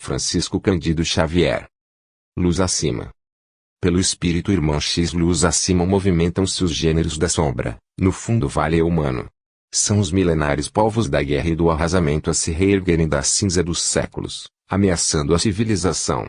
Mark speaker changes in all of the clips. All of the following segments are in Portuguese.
Speaker 1: Francisco Cândido Xavier. Luz acima. Pelo espírito irmão X, luz acima movimentam-se os gêneros da sombra, no fundo vale humano. São os milenares povos da guerra e do arrasamento a se reerguerem da cinza dos séculos, ameaçando a civilização.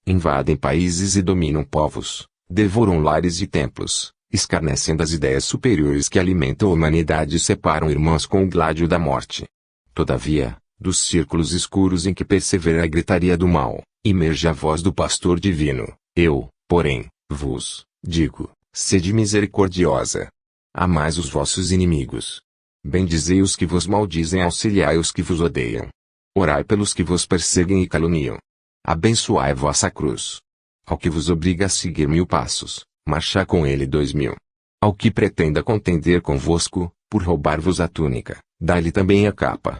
Speaker 1: Invadem países e dominam povos, devoram lares e templos, escarnecem das ideias superiores que alimentam a humanidade e separam irmãos com o gládio da morte. Todavia, dos círculos escuros em que persevera a gritaria do mal, emerge a voz do pastor divino. Eu, porém, vos digo, sede misericordiosa. Amais os vossos inimigos. Bendizei os que vos maldizem, auxiliai os que vos odeiam. Orai pelos que vos perseguem e caluniam. Abençoai vossa cruz. Ao que vos obriga a seguir 1000 passos, marchai com ele 2000. Ao que pretenda contender convosco, por roubar-vos a túnica, dai-lhe também a capa.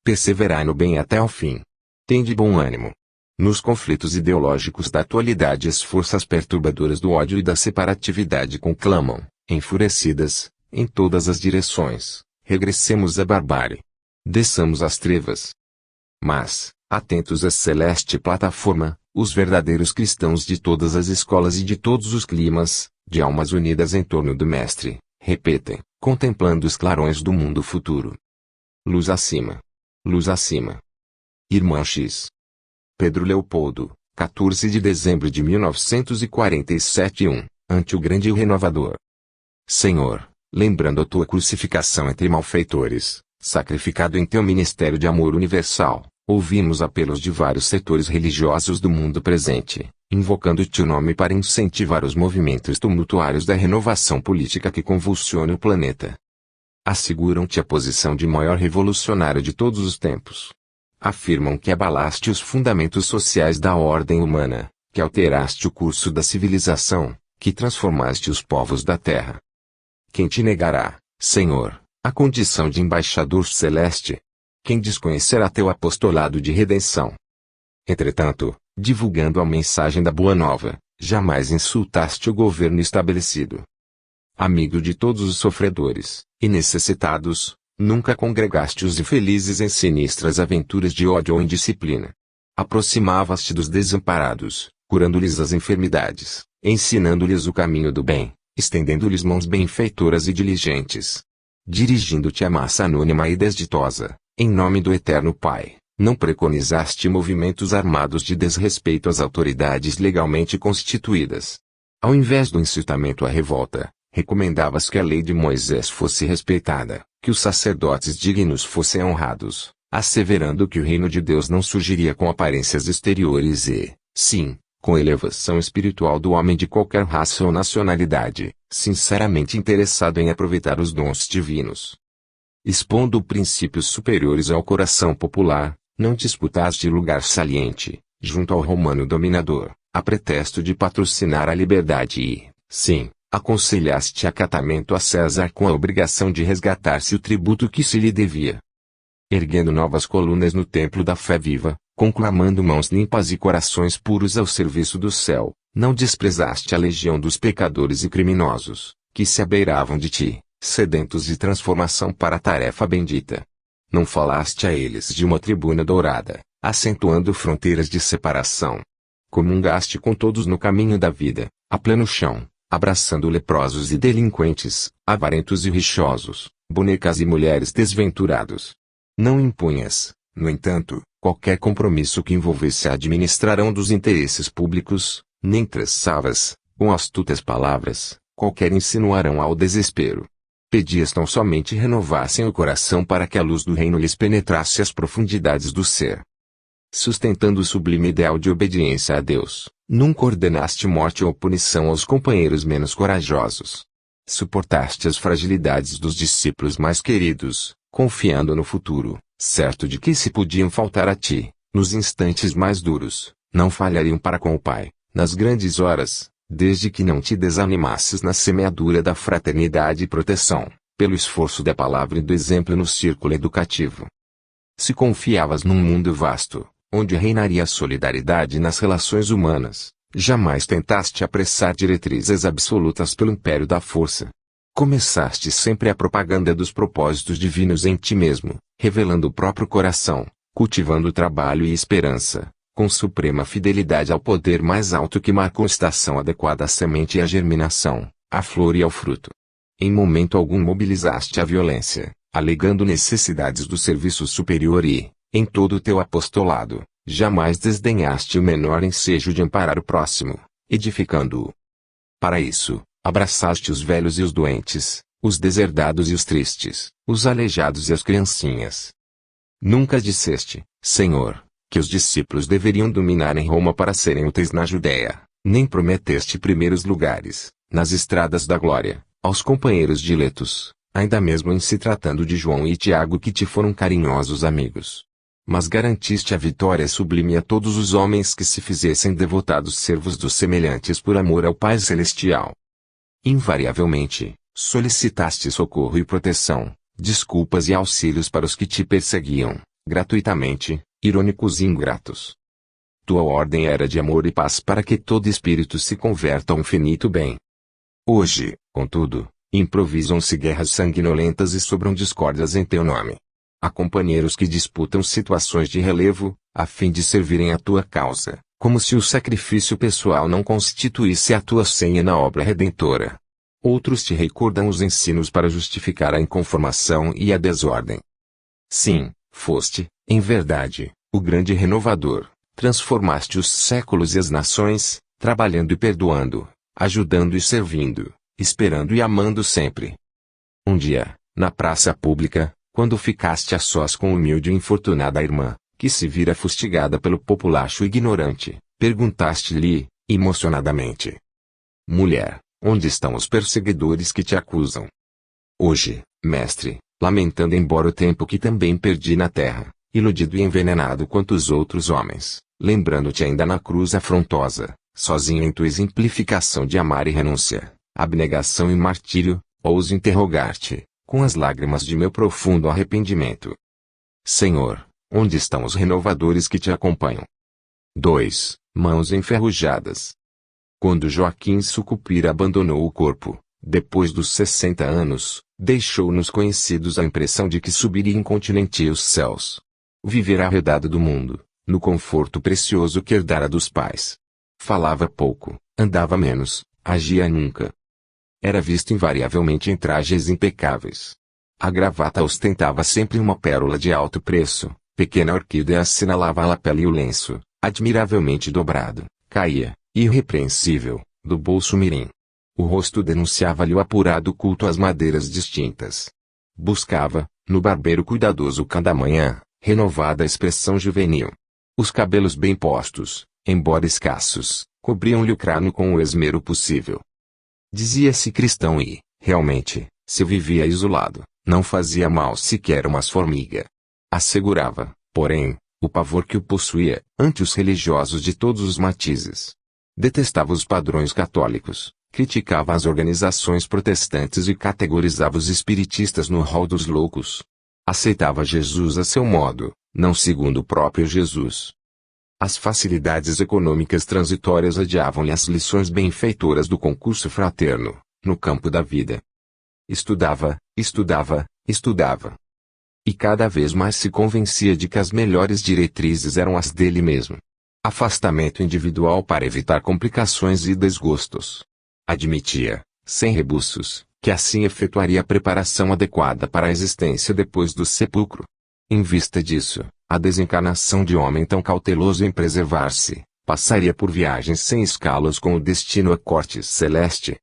Speaker 1: Perseverai no bem até ao fim. Tende bom ânimo. Nos conflitos ideológicos da atualidade, as forças perturbadoras do ódio e da separatividade conclamam, enfurecidas, em todas as direções: regressemos à barbárie. Desçamos às trevas. Mas, atentos à celeste plataforma, os verdadeiros cristãos de todas as escolas e de todos os climas, de almas unidas em torno do Mestre, repetem, contemplando os clarões do mundo futuro: luz acima. Luz acima. Irmão X. Pedro Leopoldo, 14 de dezembro de 1947. Ante o grande e o renovador. Senhor, lembrando a tua crucificação entre malfeitores, sacrificado em teu ministério de amor universal, ouvimos apelos de vários setores religiosos do mundo presente, invocando teu nome para incentivar os movimentos tumultuários da renovação política que convulsiona o planeta. Asseguram-te a posição de maior revolucionário de todos os tempos. Afirmam que abalaste os fundamentos sociais da ordem humana, que alteraste o curso da civilização, que transformaste os povos da terra. Quem te negará, Senhor, a condição de embaixador celeste? Quem desconhecerá teu apostolado de redenção? Entretanto, divulgando a mensagem da Boa Nova, jamais insultaste o governo estabelecido. Amigo de todos os sofredores e necessitados, nunca congregaste os infelizes em sinistras aventuras de ódio ou indisciplina. Aproximavas-te dos desamparados, curando-lhes as enfermidades, ensinando-lhes o caminho do bem, estendendo-lhes mãos benfeitoras e diligentes. Dirigindo-te à massa anônima e desditosa, em nome do Eterno Pai, não preconizaste movimentos armados de desrespeito às autoridades legalmente constituídas. Ao invés do incitamento à revolta, recomendavas que a lei de Moisés fosse respeitada, que os sacerdotes dignos fossem honrados, asseverando que o reino de Deus não surgiria com aparências exteriores e, sim, com elevação espiritual do homem de qualquer raça ou nacionalidade, sinceramente interessado em aproveitar os dons divinos. Expondo princípios superiores ao coração popular, não disputaste lugar saliente, junto ao romano dominador, a pretexto de patrocinar a liberdade e, sim, aconselhaste acatamento a César com a obrigação de resgatar-se o tributo que se lhe devia. Erguendo novas colunas no templo da fé viva, conclamando mãos limpas e corações puros ao serviço do céu, não desprezaste a legião dos pecadores e criminosos, que se abeiravam de ti, sedentos de transformação para a tarefa bendita. Não falaste a eles de uma tribuna dourada, acentuando fronteiras de separação. Comungaste com todos no caminho da vida, a pleno chão, abraçando leprosos e delinquentes, avarentos e rixosos, bonecas e mulheres desventurados. Não impunhas, no entanto, qualquer compromisso que envolvesse a administração dos interesses públicos, nem traçavas, com astutas palavras, qualquer insinuação ao desespero. Pedias tão somente renovassem o coração para que a luz do reino lhes penetrasse as profundidades do ser. Sustentando o sublime ideal de obediência a Deus, nunca ordenaste morte ou punição aos companheiros menos corajosos. Suportaste as fragilidades dos discípulos mais queridos, confiando no futuro, certo de que se podiam faltar a ti, nos instantes mais duros, não falhariam para com o Pai, nas grandes horas, desde que não te desanimasses na semeadura da fraternidade e proteção, pelo esforço da palavra e do exemplo no círculo educativo. Se confiavas num mundo vasto, onde reinaria a solidariedade nas relações humanas, jamais tentaste apressar diretrizes absolutas pelo império da força. Começaste sempre a propaganda dos propósitos divinos em ti mesmo, revelando o próprio coração, cultivando trabalho e esperança, com suprema fidelidade ao poder mais alto que marcou a estação adequada à semente e à germinação, à flor e ao fruto. Em momento algum mobilizaste a violência, alegando necessidades do serviço superior e, em todo o teu apostolado, jamais desdenhaste o menor ensejo de amparar o próximo, edificando-o. Para isso, abraçaste os velhos e os doentes, os deserdados e os tristes, os aleijados e as criancinhas. Nunca disseste, Senhor, que os discípulos deveriam dominar em Roma para serem úteis na Judéia, nem prometeste primeiros lugares, nas estradas da glória, aos companheiros diletos, ainda mesmo em se tratando de João e Tiago que te foram carinhosos amigos. Mas garantiste a vitória sublime a todos os homens que se fizessem devotados servos dos semelhantes por amor ao Pai Celestial. Invariavelmente, solicitaste socorro e proteção, desculpas e auxílios para os que te perseguiam, gratuitamente, irônicos e ingratos. Tua ordem era de amor e paz para que todo espírito se converta a um finito bem. Hoje, contudo, improvisam-se guerras sanguinolentas e sobram discórdias em teu nome. Há companheiros que disputam situações de relevo, a fim de servirem à tua causa, como se o sacrifício pessoal não constituísse a tua senha na obra redentora. Outros te recordam os ensinos para justificar a inconformação e a desordem. Sim, foste, em verdade, o grande renovador, transformaste os séculos e as nações, trabalhando e perdoando, ajudando e servindo, esperando e amando sempre. Um dia, na praça pública, quando ficaste a sós com humilde e infortunada irmã, que se vira fustigada pelo populacho ignorante, perguntaste-lhe, emocionadamente: Mulher, onde estão os perseguidores que te acusam? Hoje, mestre, lamentando embora o tempo que também perdi na terra, iludido e envenenado quanto os outros homens, lembrando-te ainda na cruz afrontosa, sozinho em tua exemplificação de amar e renúncia, abnegação e martírio, ouso interrogar-te, com as lágrimas de meu profundo arrependimento. Senhor, onde estão os renovadores que te acompanham? 2. Mãos enferrujadas. Quando Joaquim Sucupira abandonou o corpo, depois dos 60 anos, deixou-nos conhecidos a impressão de que subiria incontinenti os céus. Viverá arredado do mundo, no conforto precioso que herdara dos pais. Falava pouco, andava menos, agia nunca. Era visto invariavelmente em trajes impecáveis. A gravata ostentava sempre uma pérola de alto preço, pequena orquídea assinalava a lapela e o lenço, admiravelmente dobrado, caía, irrepreensível, do bolso mirim. O rosto denunciava-lhe o apurado culto às madeiras distintas. Buscava, no barbeiro cuidadoso cada manhã, renovada expressão juvenil. Os cabelos bem postos, embora escassos, cobriam-lhe o crânio com o esmero possível. Dizia-se cristão e, realmente, se vivia isolado, não fazia mal sequer umas formiga. Assegurava, porém, o pavor que o possuía, ante os religiosos de todos os matizes. Detestava os padrões católicos, criticava as organizações protestantes e categorizava os espiritistas no rol dos loucos. Aceitava Jesus a seu modo, não segundo o próprio Jesus. As facilidades econômicas transitórias adiavam-lhe as lições benfeitoras do concurso fraterno, no campo da vida. Estudava, estudava, estudava. E cada vez mais se convencia de que as melhores diretrizes eram as dele mesmo. Afastamento individual para evitar complicações e desgostos. Admitia, sem rebuços, que assim efetuaria a preparação adequada para a existência depois do sepulcro. Em vista disso, a desencarnação de homem tão cauteloso em preservar-se, passaria por viagens sem escalas com o destino à corte celeste.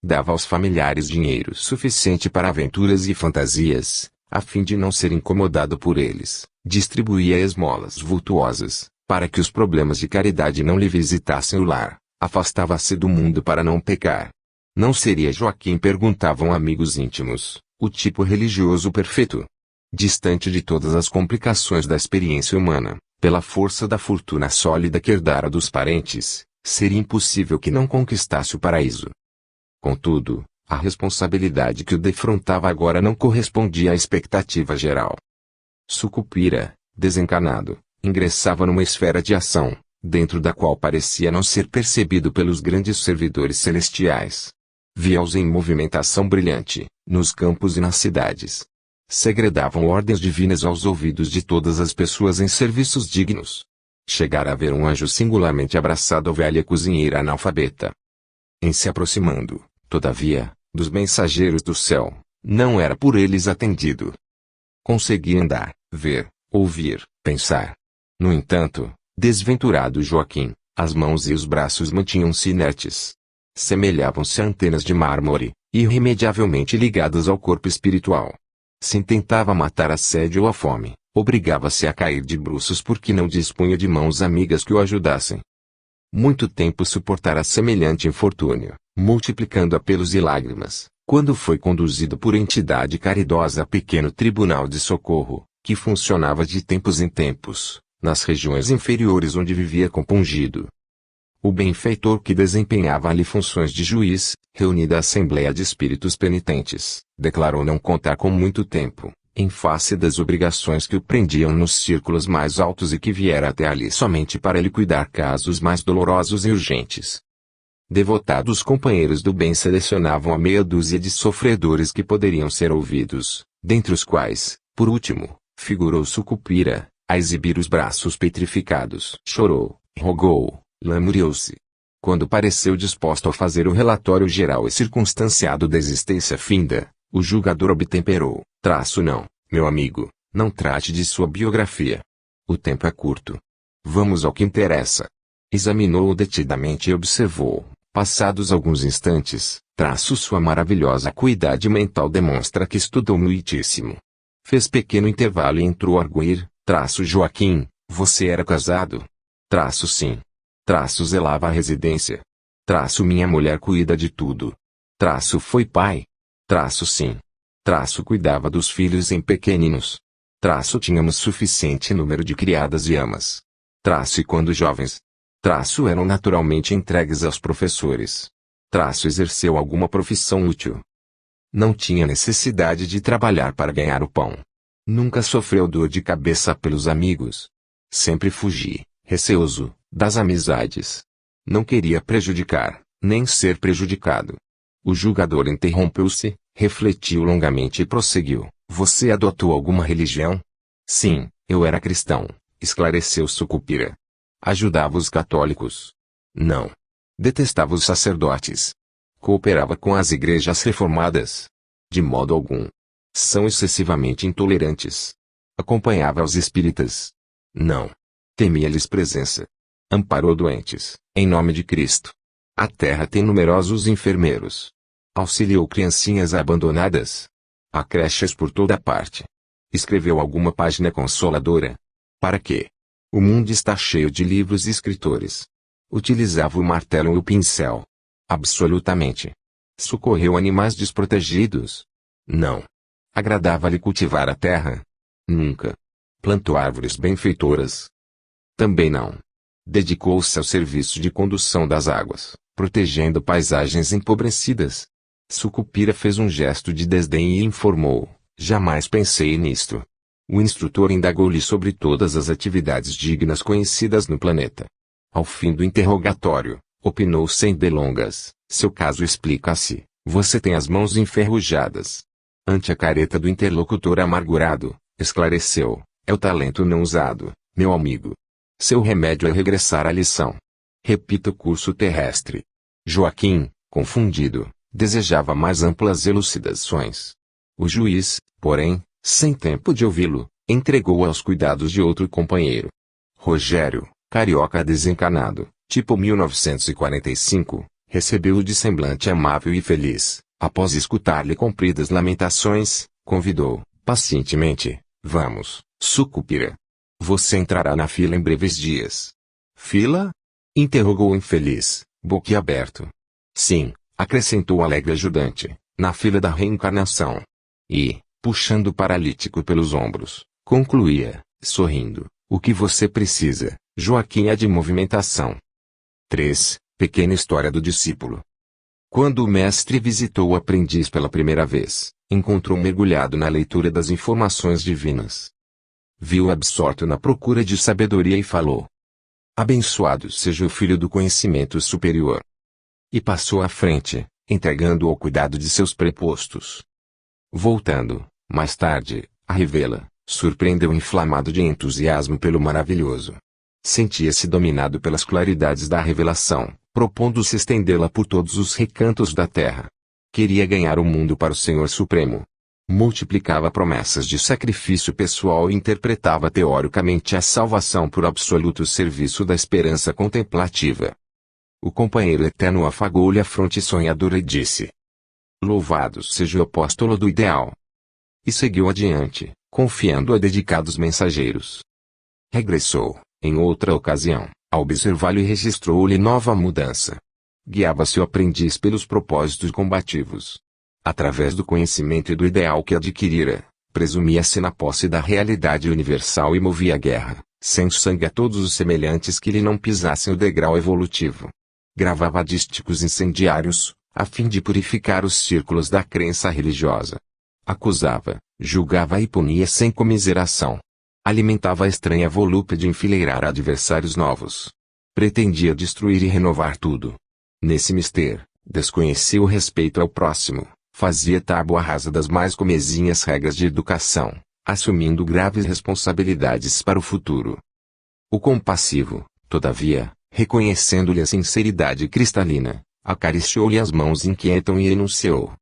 Speaker 1: Dava aos familiares dinheiro suficiente para aventuras e fantasias, a fim de não ser incomodado por eles. Distribuía esmolas vultuosas, para que os problemas de caridade não lhe visitassem o lar. Afastava-se do mundo para não pecar. Não seria Joaquim, perguntavam amigos íntimos, o tipo religioso perfeito? Distante de todas as complicações da experiência humana, pela força da fortuna sólida que herdara dos parentes, seria impossível que não conquistasse o paraíso. Contudo, a responsabilidade que o defrontava agora não correspondia à expectativa geral. Sucupira, desencarnado, ingressava numa esfera de ação, dentro da qual parecia não ser percebido pelos grandes servidores celestiais. Via-os em movimentação brilhante, nos campos e nas cidades. Segredavam ordens divinas aos ouvidos de todas as pessoas em serviços dignos. Chegara a ver um anjo singularmente abraçado à velha cozinheira analfabeta. Em se aproximando, todavia, dos mensageiros do céu, não era por eles atendido. Conseguia andar, ver, ouvir, pensar. No entanto, desventurado Joaquim, as mãos e os braços mantinham-se inertes. Semelhavam-se a antenas de mármore, irremediavelmente ligadas ao corpo espiritual. Se tentava matar a sede ou a fome, obrigava-se a cair de bruços porque não dispunha de mãos amigas que o ajudassem. Muito tempo suportara semelhante infortúnio, multiplicando apelos e lágrimas, quando foi conduzido por entidade caridosa a pequeno tribunal de socorro, que funcionava de tempos em tempos, nas regiões inferiores onde vivia compungido. O benfeitor que desempenhava ali funções de juiz, reunida a Assembleia de Espíritos Penitentes, declarou não contar com muito tempo, em face das obrigações que o prendiam nos círculos mais altos e que viera até ali somente para liquidar casos mais dolorosos e urgentes. Devotados companheiros do bem selecionavam a meia dúzia de sofredores que poderiam ser ouvidos, dentre os quais, por último, figurou Sucupira, a exibir os braços petrificados. Chorou, rogou, lamuriou-se. Quando pareceu disposto a fazer o relatório geral e circunstanciado da existência finda, o julgador obtemperou: não, meu amigo, não trate de sua biografia. O tempo é curto. Vamos ao que interessa. Examinou-o detidamente e observou, passados alguns instantes, sua maravilhosa acuidade mental demonstra que estudou muitíssimo. Fez pequeno intervalo e entrou a arguir: Joaquim, você era casado? Sim. Zelava a residência. Minha mulher cuida de tudo. Foi pai? Sim. Cuidava dos filhos em pequeninos. Tínhamos suficiente número de criadas e amas. E quando jovens? Eram naturalmente entregues aos professores. Exerceu alguma profissão útil. Não tinha necessidade de trabalhar para ganhar o pão. Nunca sofreu dor de cabeça pelos amigos. Sempre fugi, receoso, das amizades. Não queria prejudicar, nem ser prejudicado. O julgador interrompeu-se, refletiu longamente e prosseguiu: Você adotou alguma religião? Sim, eu era cristão, esclareceu Sucupira. Ajudava os católicos? Não. Detestava os sacerdotes. Cooperava com as igrejas reformadas? De modo algum. São excessivamente intolerantes. Acompanhava os espíritas? Não. Temia-lhes presença. Amparou doentes, em nome de Cristo. A terra tem numerosos enfermeiros. Auxiliou criancinhas abandonadas. Há creches por toda parte. Escreveu alguma página consoladora? Para quê? O mundo está cheio de livros e escritores. Utilizava o martelo e o pincel? Absolutamente. Socorreu animais desprotegidos? Não. Agradava-lhe cultivar a terra? Nunca. Plantou árvores benfeitoras? Também não. Dedicou-se ao serviço de condução das águas, protegendo paisagens empobrecidas? Sucupira fez um gesto de desdém e informou: Jamais pensei nisto. O instrutor indagou-lhe sobre todas as atividades dignas conhecidas no planeta. Ao fim do interrogatório, opinou sem delongas: Seu caso explica-se. Você tem as mãos enferrujadas. Ante a careta do interlocutor amargurado, esclareceu: É o talento não usado, meu amigo. Seu remédio é regressar à lição. Repita o curso terrestre. Joaquim, confundido, desejava mais amplas elucidações. O juiz, porém, sem tempo de ouvi-lo, entregou-o aos cuidados de outro companheiro. Rogério, carioca desencanado, tipo 1945, recebeu-o de semblante amável e feliz. Após escutar-lhe compridas lamentações, convidou, pacientemente: Vamos, Sucupira. Você entrará na fila em breves dias. Fila? Interrogou o infeliz, boquiaberto. Sim, acrescentou o alegre ajudante, na fila da reencarnação. E, puxando o paralítico pelos ombros, concluía, sorrindo: O que você precisa, Joaquim, é de movimentação. 3. Pequena história do discípulo. Quando o mestre visitou o aprendiz pela primeira vez, encontrou mergulhado na leitura das informações divinas. Viu-o absorto na procura de sabedoria e falou: Abençoado seja o filho do conhecimento superior. E passou à frente, entregando-o ao cuidado de seus prepostos. Voltando, mais tarde, a revê-la, surpreendeu inflamado de entusiasmo pelo maravilhoso. Sentia-se dominado pelas claridades da revelação, propondo-se estendê-la por todos os recantos da terra. Queria ganhar o mundo para o Senhor Supremo. Multiplicava promessas de sacrifício pessoal e interpretava teoricamente a salvação por absoluto serviço da esperança contemplativa. O companheiro eterno afagou-lhe a fronte sonhadora e disse: Louvado seja o apóstolo do ideal. E seguiu adiante, confiando a dedicados mensageiros. Regressou, em outra ocasião, a observá-lo e registrou-lhe nova mudança. Guiava-se o aprendiz pelos propósitos combativos. Através do conhecimento e do ideal que adquirira, presumia-se na posse da realidade universal e movia a guerra, sem sangue a todos os semelhantes que lhe não pisassem o degrau evolutivo. Gravava dísticos incendiários, a fim de purificar os círculos da crença religiosa. Acusava, julgava e punia sem comiseração. Alimentava a estranha volúpia de enfileirar adversários novos. Pretendia destruir e renovar tudo. Nesse mister, desconhecia o respeito ao próximo, fazia tábua rasa das mais comezinhas regras de educação, assumindo graves responsabilidades para o futuro. O compassivo, todavia, reconhecendo-lhe a sinceridade cristalina, acariciou-lhe as mãos inquietam e enunciou: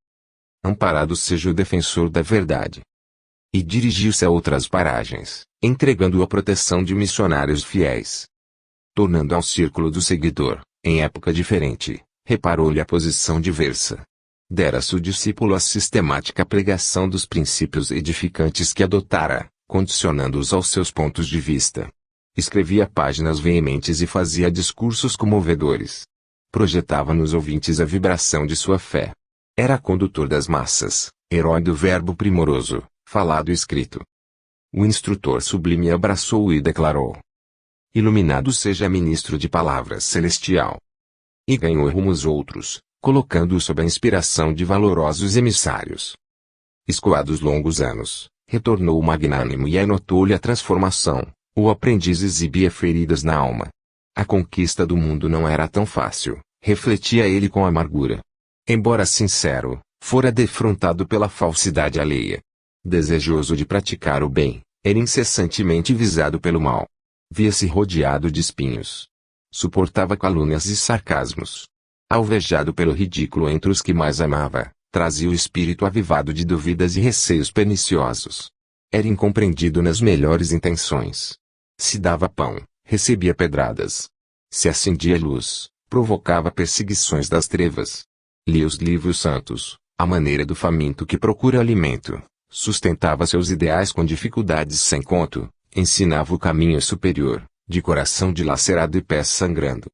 Speaker 1: Amparado seja o defensor da verdade. E dirigiu-se a outras paragens, entregando-o à proteção de missionários fiéis. Tornando ao círculo do seguidor, em época diferente, reparou-lhe a posição diversa. Dera-se o discípulo a sistemática pregação dos princípios edificantes que adotara, condicionando-os aos seus pontos de vista. Escrevia páginas veementes e fazia discursos comovedores. Projetava nos ouvintes a vibração de sua fé. Era condutor das massas, herói do verbo primoroso, falado e escrito. O instrutor sublime abraçou-o e declarou: Iluminado seja ministro de palavras celestial. E ganhou rumo os outros, colocando-o sob a inspiração de valorosos emissários. Escoados longos anos, retornou magnânimo e anotou-lhe a transformação. O aprendiz exibia feridas na alma. A conquista do mundo não era tão fácil, refletia ele com amargura. Embora sincero, fora defrontado pela falsidade alheia. Desejoso de praticar o bem, era incessantemente visado pelo mal. Via-se rodeado de espinhos. Suportava calúnias e sarcasmos. Alvejado pelo ridículo entre os que mais amava, trazia o espírito avivado de dúvidas e receios perniciosos. Era incompreendido nas melhores intenções. Se dava pão, recebia pedradas. Se acendia luz, provocava perseguições das trevas. Lia os livros santos, à maneira do faminto que procura alimento. Sustentava seus ideais com dificuldades sem conto. Ensinava o caminho superior, de coração dilacerado e pés sangrando.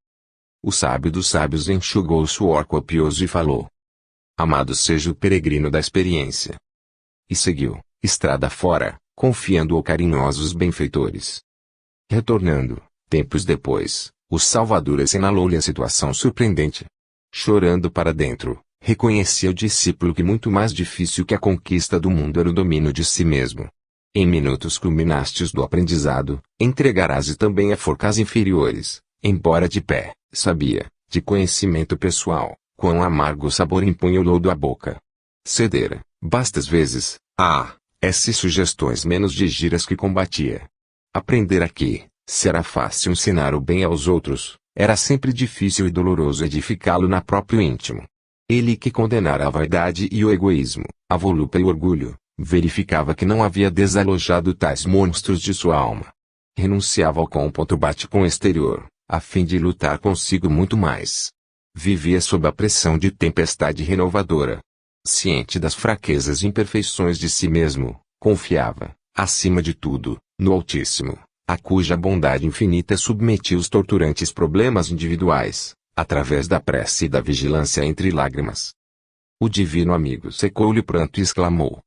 Speaker 1: O sábio dos sábios enxugou o suor copioso e falou: Amado seja o peregrino da experiência. E seguiu, estrada fora, confiando ao carinhosos benfeitores. Retornando, tempos depois, o Salvador assinalou-lhe a situação surpreendente. Chorando para dentro, reconhecia o discípulo que muito mais difícil que a conquista do mundo era o domínio de si mesmo. Em minutos culminastes do aprendizado, entregarás-te também a forcas inferiores, embora de pé, sabia, de conhecimento pessoal, quão amargo sabor impunha o lodo à boca. Cedera, bastas vezes, essas sugestões menos de giras que combatia. Aprender que, se era fácil ensinar o bem aos outros, era sempre difícil e doloroso edificá-lo na próprio íntimo. Ele que condenara a vaidade e o egoísmo, a volúpia e o orgulho, verificava que não havia desalojado tais monstros de sua alma. Renunciava ao cômputo bate com o exterior, a fim de lutar consigo muito mais. Vivia sob a pressão de tempestade renovadora. Ciente das fraquezas e imperfeições de si mesmo, confiava, acima de tudo, no Altíssimo, a cuja bondade infinita submetia os torturantes problemas individuais, através da prece e da vigilância entre lágrimas. O divino amigo secou-lhe o pranto e exclamou: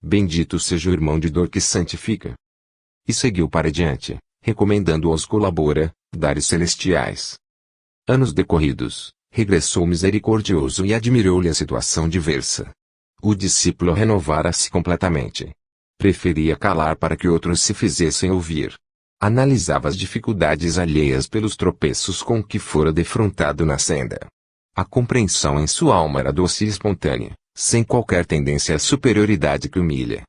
Speaker 1: Bendito seja o irmão de dor que santifica. E seguiu para diante, recomendando aos colaboradores celestiais. Anos decorridos, regressou misericordioso e admirou-lhe a situação diversa. O discípulo renovara-se completamente. Preferia calar para que outros se fizessem ouvir. Analisava as dificuldades alheias pelos tropeços com que fora defrontado na senda. A compreensão em sua alma era doce e espontânea, sem qualquer tendência à superioridade que humilha.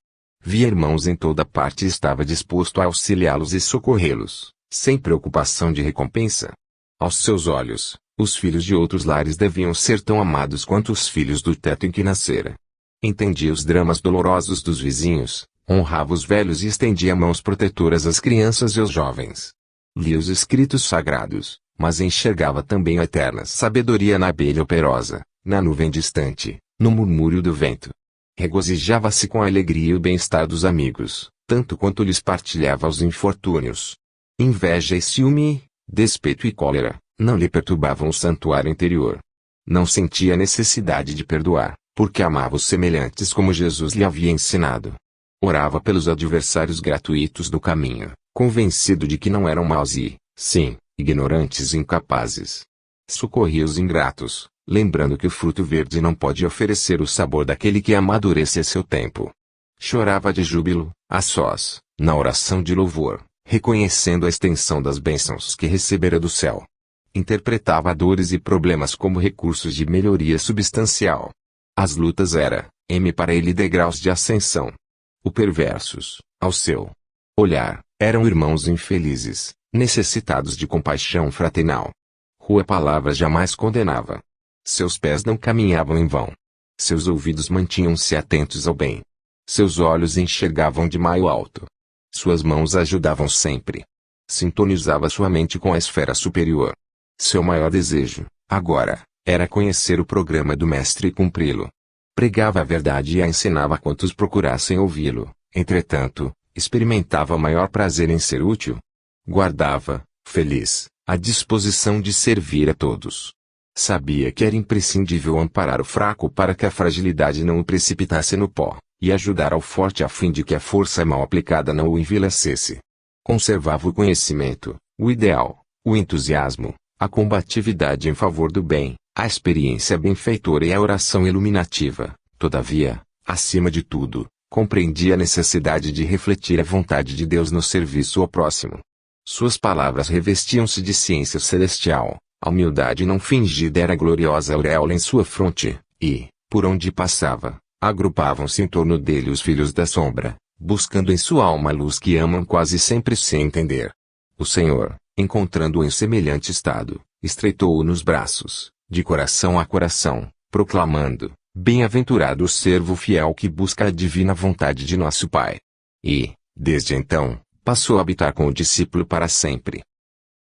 Speaker 1: Via irmãos em toda parte e estava disposto a auxiliá-los e socorrê-los, sem preocupação de recompensa. Aos seus olhos, os filhos de outros lares deviam ser tão amados quanto os filhos do teto em que nascera. Entendia os dramas dolorosos dos vizinhos, honrava os velhos e estendia mãos protetoras às crianças e aos jovens. Lia os escritos sagrados, mas enxergava também a eterna sabedoria na abelha operosa, na nuvem distante, no murmúrio do vento. Regozijava-se com a alegria e o bem-estar dos amigos, tanto quanto lhes partilhava os infortúnios. Inveja e ciúme, despeito e cólera, não lhe perturbavam o santuário interior. Não sentia necessidade de perdoar, porque amava os semelhantes como Jesus lhe havia ensinado. Orava pelos adversários gratuitos do caminho, convencido de que não eram maus e, sim, ignorantes e incapazes. Socorria os ingratos, lembrando que o fruto verde não pode oferecer o sabor daquele que amadurece a seu tempo. Chorava de júbilo, a sós, na oração de louvor, reconhecendo a extensão das bênçãos que recebera do céu. Interpretava dores e problemas como recursos de melhoria substancial. As lutas para ele degraus de ascensão. Os perversos, ao seu olhar, eram irmãos infelizes, necessitados de compaixão fraternal. Rua palavras jamais condenava. Seus pés não caminhavam em vão. Seus ouvidos mantinham-se atentos ao bem. Seus olhos enxergavam de maio alto. Suas mãos ajudavam sempre. Sintonizava sua mente com a esfera superior. Seu maior desejo, agora, era conhecer o programa do Mestre e cumpri-lo. Pregava a verdade e a ensinava a quantos procurassem ouvi-lo, entretanto, experimentava maior prazer em ser útil. Guardava, feliz, a disposição de servir a todos. Sabia que era imprescindível amparar o fraco para que a fragilidade não o precipitasse no pó, e ajudar ao forte a fim de que a força mal aplicada não o envilecesse. Conservava o conhecimento, o ideal, o entusiasmo, a combatividade em favor do bem, a experiência benfeitora e a oração iluminativa. Todavia, acima de tudo, compreendia a necessidade de refletir a vontade de Deus no serviço ao próximo. Suas palavras revestiam-se de ciência celestial, a humildade não fingida era gloriosa auréola em sua fronte, e, por onde passava, agrupavam-se em torno dele os filhos da sombra, buscando em sua alma a luz que amam quase sempre sem entender. O Senhor, encontrando-o em semelhante estado, estreitou-o nos braços, de coração a coração, proclamando: bem-aventurado o servo fiel que busca a divina vontade de nosso Pai. E, desde então, passou a habitar com o discípulo para sempre.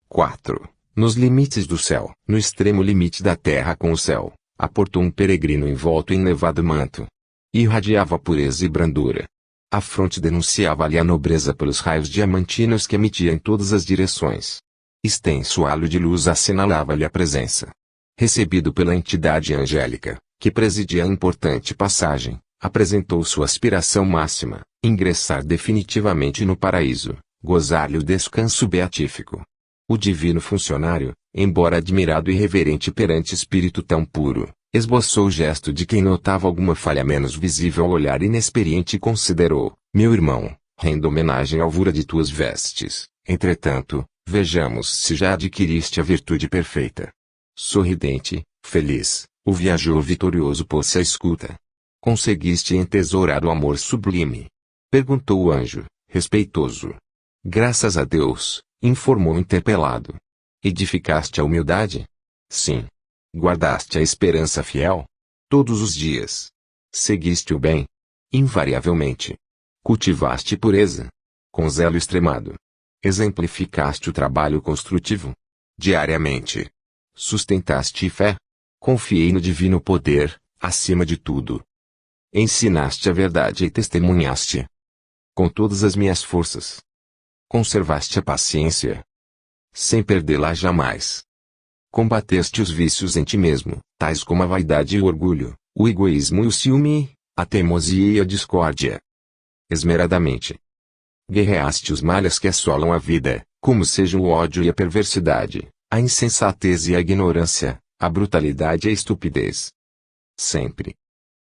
Speaker 1: 4. Nos limites do céu, no extremo limite da terra com o céu, aportou um peregrino envolto em nevado manto. Irradiava pureza e brandura. A fronte denunciava-lhe a nobreza pelos raios diamantinos que emitia em todas as direções. Extenso halo de luz assinalava-lhe a presença. Recebido pela entidade angélica, que presidia a importante passagem, apresentou sua aspiração máxima, ingressar definitivamente no paraíso, gozar-lhe o descanso beatífico. O divino funcionário, embora admirado e reverente perante espírito tão puro, esboçou o gesto de quem notava alguma falha menos visível ao olhar inexperiente e considerou: meu irmão, rendo homenagem à alvura de tuas vestes, entretanto, vejamos se já adquiriste a virtude perfeita. Sorridente, feliz, o viajor vitorioso pôs-se à escuta. Conseguiste entesourar o amor sublime? Perguntou o anjo, respeitoso. Graças a Deus, informou o interpelado. Edificaste a humildade? Sim. Guardaste a esperança fiel? Todos os dias. Seguiste o bem? Invariavelmente. Cultivaste pureza? Com zelo extremado. Exemplificaste o trabalho construtivo? Diariamente. Sustentaste fé? Confiei no divino poder, acima de tudo. Ensinaste a verdade e testemunhaste. Com todas as minhas forças. Conservaste a paciência? Sem perdê-la jamais. Combateste os vícios em ti mesmo, tais como a vaidade e o orgulho, o egoísmo e o ciúme, a teimosia e a discórdia. Esmeradamente. Guerreaste os males que assolam a vida, como sejam o ódio e a perversidade, a insensatez e a ignorância, a brutalidade e a estupidez. Sempre.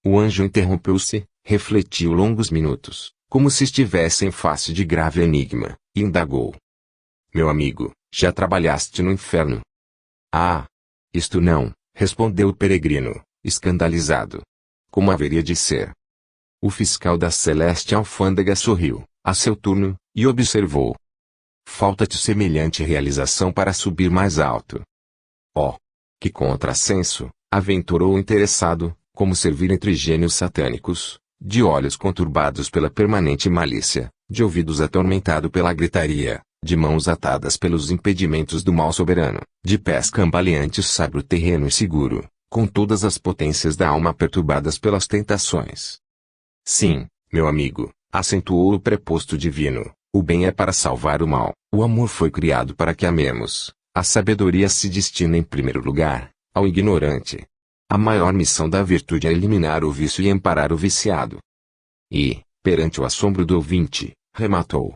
Speaker 1: O anjo interrompeu-se, refletiu longos minutos, como se estivesse em face de grave enigma, e indagou. Meu amigo, já trabalhaste no inferno? Ah! Isto não, respondeu o peregrino, escandalizado. Como haveria de ser? O fiscal da celeste alfândega sorriu, a seu turno, e observou. Falta-te semelhante realização para subir mais alto. Oh! Que contrassenso, aventurou o interessado, como servir entre gênios satânicos, de olhos conturbados pela permanente malícia, de ouvidos atormentado pela gritaria, de mãos atadas pelos impedimentos do mal soberano, de pés cambaleantes sobre o terreno inseguro, com todas as potências da alma perturbadas pelas tentações. Sim, meu amigo, acentuou o preposto divino, o bem é para salvar o mal, o amor foi criado para que amemos, a sabedoria se destina em primeiro lugar, ao ignorante. A maior missão da virtude é eliminar o vício e amparar o viciado. E, perante o assombro do ouvinte, rematou: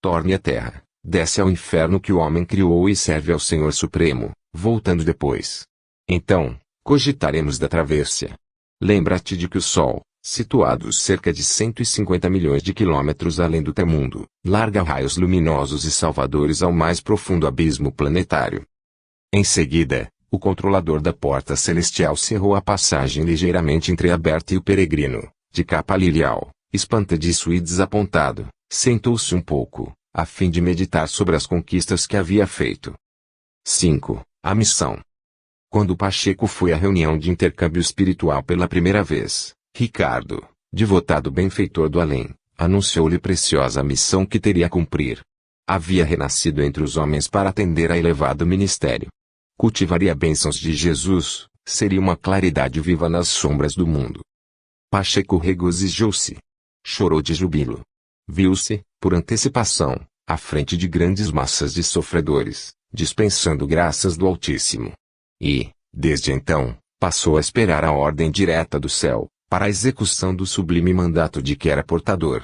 Speaker 1: torne à terra, desce ao inferno que o homem criou e serve ao Senhor Supremo, voltando depois. Então, cogitaremos da travessia. Lembra-te de que o Sol, situado cerca de 150 milhões de quilômetros além do teu mundo, larga raios luminosos e salvadores ao mais profundo abismo planetário. Em seguida, o controlador da porta celestial cerrou a passagem ligeiramente entreaberta e o peregrino, de capa lilial, espantadiço e desapontado, sentou-se um pouco, a fim de meditar sobre as conquistas que havia feito. 5. A missão. Quando Pacheco foi à reunião de intercâmbio espiritual pela primeira vez, Ricardo, devotado benfeitor do além, anunciou-lhe preciosa missão que teria a cumprir. Havia renascido entre os homens para atender a elevado ministério. Cultivaria bênçãos de Jesus, seria uma claridade viva nas sombras do mundo. Pacheco regozijou-se. Chorou de júbilo. Viu-se, por antecipação, à frente de grandes massas de sofredores, dispensando graças do Altíssimo. E, desde então, passou a esperar a ordem direta do céu, para a execução do sublime mandato de que era portador.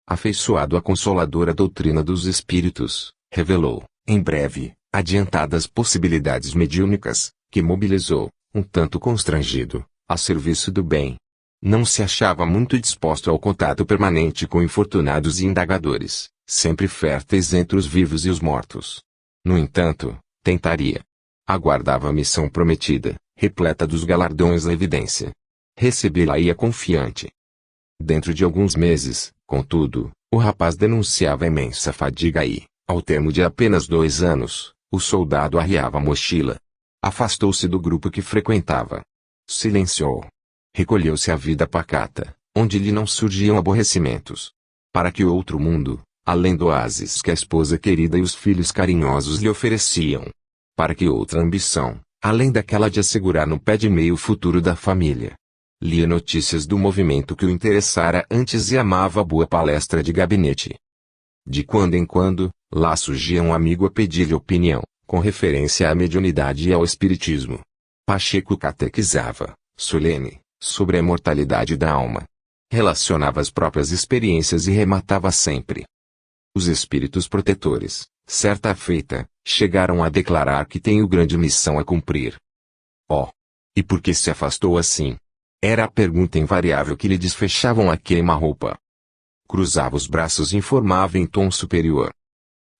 Speaker 1: Afeiçoado à consoladora doutrina dos Espíritos, revelou, em breve, adiantadas possibilidades mediúnicas, que mobilizou, um tanto constrangido, a serviço do bem. Não se achava muito disposto ao contato permanente com infortunados e indagadores, sempre férteis entre os vivos e os mortos. No entanto, tentaria. Aguardava a missão prometida, repleta dos galardões à evidência. Recebê-la-ia confiante. Dentro de alguns meses, contudo, o rapaz denunciava imensa fadiga e, ao termo de apenas 2 anos, o soldado arriava a mochila. Afastou-se do grupo que frequentava. Silenciou. Recolheu-se à vida pacata, onde lhe não surgiam aborrecimentos. Para que outro mundo, além do oásis que a esposa querida e os filhos carinhosos lhe ofereciam. Para que outra ambição, além daquela de assegurar no pé de meio o futuro da família. Lia notícias do movimento que o interessara antes e amava a boa palestra de gabinete. De quando em quando, lá surgia um amigo a pedir-lhe opinião, com referência à mediunidade e ao espiritismo. Pacheco catequizava, solene, sobre a imortalidade da alma. Relacionava as próprias experiências e rematava sempre. Os espíritos protetores, certa feita, chegaram a declarar que tenho grande missão a cumprir. Oh! E por que se afastou assim? Era a pergunta invariável que lhe desfechavam a queima-roupa. Cruzava os braços e informava em tom superior.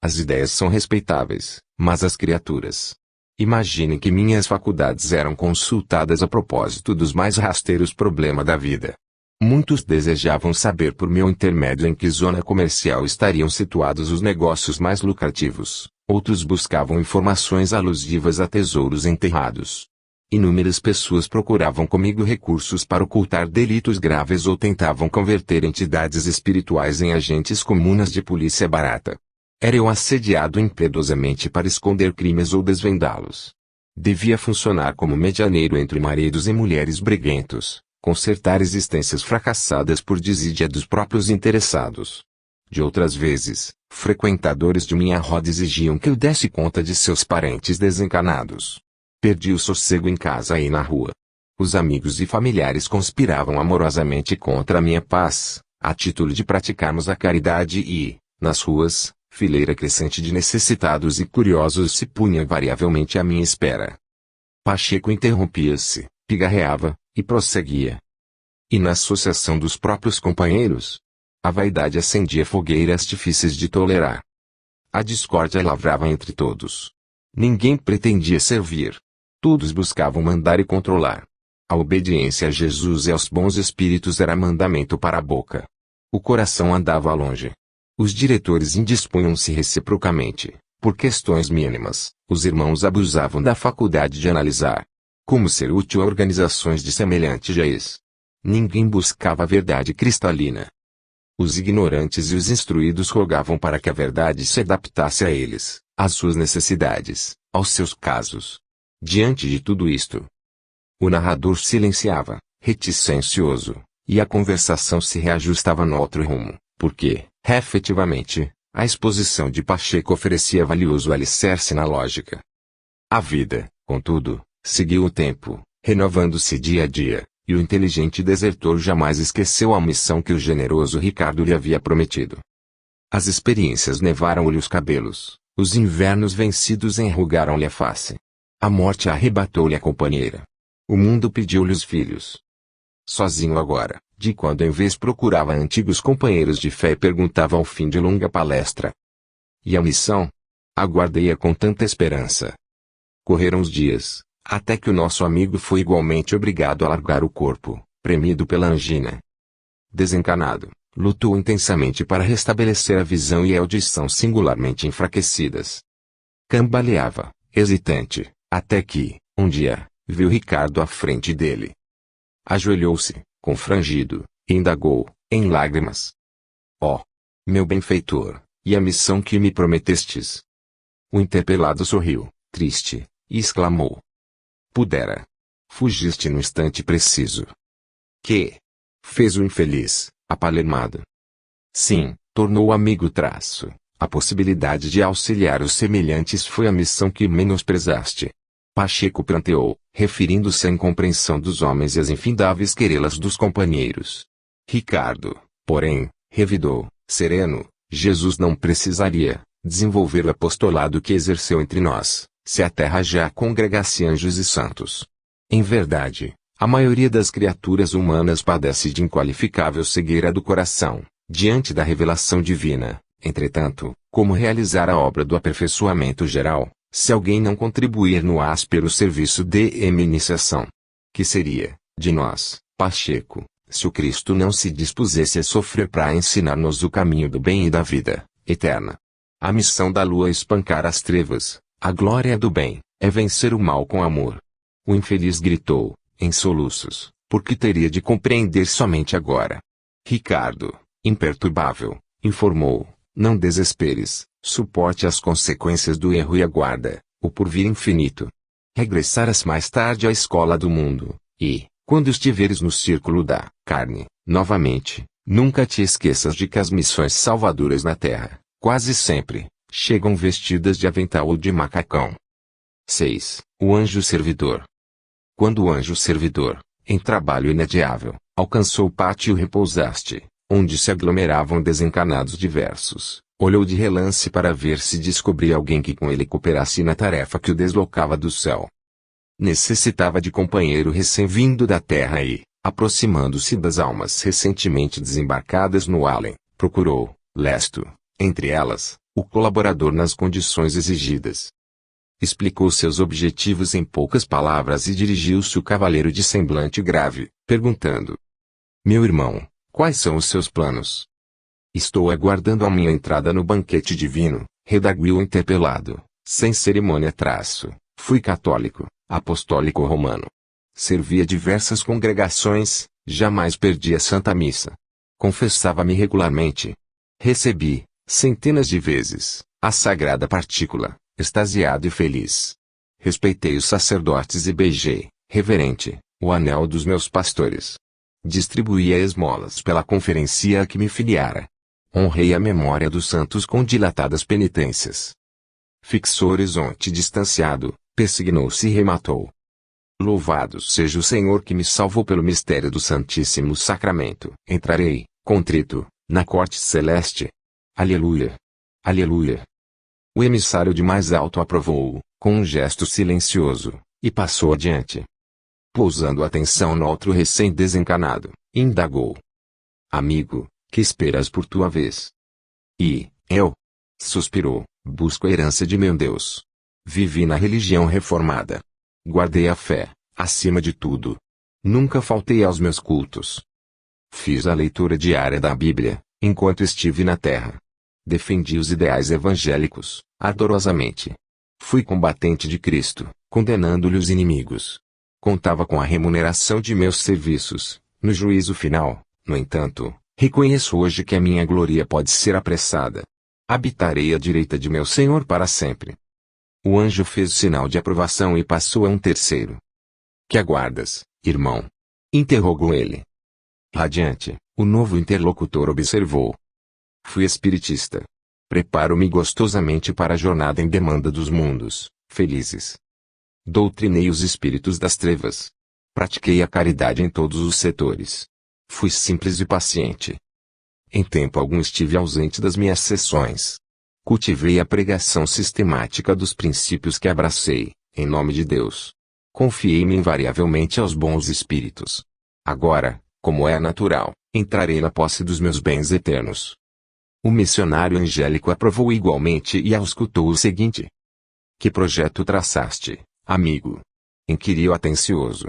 Speaker 1: As ideias são respeitáveis, mas as criaturas. Imaginem que minhas faculdades eram consultadas a propósito dos mais rasteiros problemas da vida. Muitos desejavam saber por meu intermédio em que zona comercial estariam situados os negócios mais lucrativos, outros buscavam informações alusivas a tesouros enterrados. Inúmeras pessoas procuravam comigo recursos para ocultar delitos graves ou tentavam converter entidades espirituais em agentes comunas de polícia barata. Era eu assediado impiedosamente para esconder crimes ou desvendá-los. Devia funcionar como medianeiro entre maridos e mulheres briguentos, consertar existências fracassadas por desídia dos próprios interessados. De outras vezes, frequentadores de minha roda exigiam que eu desse conta de seus parentes desencanados. Perdi o sossego em casa e na rua. Os amigos e familiares conspiravam amorosamente contra a minha paz, a título de praticarmos a caridade e, nas ruas, fileira crescente de necessitados e curiosos se punha invariavelmente à minha espera. Pacheco interrompia-se, pigarreava, e prosseguia. E na associação dos próprios companheiros? A vaidade acendia fogueiras difíceis de tolerar. A discórdia lavrava entre todos. Ninguém pretendia servir. Todos buscavam mandar e controlar. A obediência a Jesus e aos bons espíritos era mandamento para a boca. O coração andava longe. Os diretores indispunham-se reciprocamente. Por questões mínimas, os irmãos abusavam da faculdade de analisar. Como ser útil a organizações de semelhante jaz? Ninguém buscava a verdade cristalina. Os ignorantes e os instruídos rogavam para que a verdade se adaptasse a eles, às suas necessidades, aos seus casos. Diante de tudo isto, o narrador silenciava, reticencioso, e a conversação se reajustava no outro rumo, porque, efetivamente, a exposição de Pacheco oferecia valioso alicerce na lógica. A vida, contudo, seguiu o tempo, renovando-se dia a dia, e o inteligente desertor jamais esqueceu a missão que o generoso Ricardo lhe havia prometido. As experiências nevaram-lhe os cabelos, os invernos vencidos enrugaram-lhe a face. A morte arrebatou-lhe a companheira. O mundo pediu-lhe os filhos. Sozinho agora, de quando em vez procurava antigos companheiros de fé e perguntava ao fim de longa palestra. E a missão? Aguardei-a com tanta esperança. Correram os dias, até que o nosso amigo foi igualmente obrigado a largar o corpo, premido pela angina. Desencanado, lutou intensamente para restabelecer a visão e a audição singularmente enfraquecidas. Cambaleava, hesitante, até que, um dia, viu Ricardo à frente dele. Ajoelhou-se, confrangido, e indagou, em lágrimas: ó, meu benfeitor, e a missão que me prometestes? O interpelado sorriu, triste, e exclamou: pudera. Fugiste no instante preciso. Que? Fez o infeliz, apalemado. Sim, tornou o amigo traço. A possibilidade de auxiliar os semelhantes foi a missão que menosprezaste. Pacheco pranteou, referindo-se à incompreensão dos homens e às infindáveis querelas dos companheiros. Ricardo, porém, revidou, sereno: Jesus não precisaria desenvolver o apostolado que exerceu entre nós, se a terra já congregasse anjos e santos. Em verdade, a maioria das criaturas humanas padece de inqualificável cegueira do coração, diante da revelação divina. Entretanto, como realizar a obra do aperfeiçoamento geral, se alguém não contribuir no áspero serviço de iniciação? Que seria, de nós, Pacheco, se o Cristo não se dispusesse a sofrer para ensinar-nos o caminho do bem e da vida eterna? A missão da lua é espancar as trevas, a glória do bem é vencer o mal com amor. O infeliz gritou, em soluços, porque teria de compreender somente agora. Ricardo, imperturbável, informou: não desesperes, suporte as consequências do erro e aguarda o porvir infinito. Regressarás mais tarde à escola do mundo, e, quando estiveres no círculo da carne, novamente, nunca te esqueças de que as missões salvadoras na terra, quase sempre, chegam vestidas de avental ou de macacão. 6. O anjo servidor. Quando o anjo servidor, em trabalho inadiável, alcançou o pátio e repousaste, onde se aglomeravam desencanados diversos, olhou de relance para ver se descobria alguém que com ele cooperasse na tarefa que o deslocava do céu. Necessitava de companheiro recém-vindo da terra e, aproximando-se das almas recentemente desembarcadas no além, procurou, lesto, entre elas, o colaborador nas condições exigidas. Explicou seus objetivos em poucas palavras e dirigiu-se ao cavaleiro de semblante grave, perguntando: meu irmão, quais são os seus planos? Estou aguardando a minha entrada no banquete divino, redarguiu o interpelado, sem cerimônia traço. Fui católico, apostólico romano. Servia diversas congregações, jamais perdi a Santa Missa. Confessava-me regularmente. Recebi, centenas de vezes, a sagrada partícula, extasiado e feliz. Respeitei os sacerdotes e beijei, reverente, o anel dos meus pastores. Distribuía esmolas pela conferencia a que me filiara. Honrei a memória dos santos com dilatadas penitências. Fixou horizonte distanciado, persignou-se e rematou: louvado seja o Senhor que me salvou pelo mistério do Santíssimo Sacramento. Entrarei, contrito, na corte celeste. Aleluia! Aleluia! O emissário de mais alto aprovou-o, com um gesto silencioso, e passou adiante. Pousando atenção no outro recém-desencanado, indagou: amigo, que esperas por tua vez? E, eu? Suspirou: busco a herança de meu Deus. Vivi na religião reformada. Guardei a fé, acima de tudo. Nunca faltei aos meus cultos. Fiz a leitura diária da Bíblia, enquanto estive na terra. Defendi os ideais evangélicos, ardorosamente. Fui combatente de Cristo, condenando-lhe os inimigos. Contava com a remuneração de meus serviços, no juízo final. No entanto, reconheço hoje que a minha glória pode ser apressada. Habitarei à direita de meu Senhor para sempre. O anjo fez sinal de aprovação e passou a um terceiro. Que aguardas, irmão? Interrogou ele. Radiante, o novo interlocutor observou. Fui espiritista. Preparo-me gostosamente para a jornada em demanda dos mundos felizes. Doutrinei os espíritos das trevas. Pratiquei a caridade em todos os setores. Fui simples e paciente. Em tempo algum estive ausente das minhas sessões. Cultivei a pregação sistemática dos princípios que abracei, em nome de Deus. Confiei-me invariavelmente aos bons espíritos. Agora, como é natural, entrarei na posse dos meus bens eternos. O missionário angélico aprovou igualmente e auscultou o seguinte. Que projeto traçaste, amigo? Inquiriu atencioso.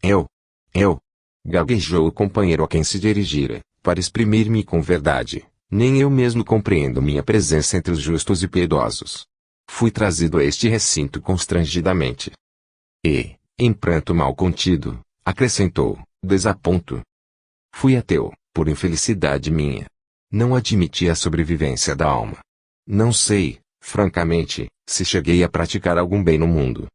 Speaker 1: Eu, gaguejou o companheiro a quem se dirigira, para exprimir-me com verdade. Nem eu mesmo compreendo minha presença entre os justos e piedosos. Fui trazido a este recinto constrangidamente. E, em pranto mal contido, acrescentou, desaponto. Fui ateu, por infelicidade minha. Não admiti a sobrevivência da alma. Não sei, francamente, se cheguei a praticar algum bem no mundo.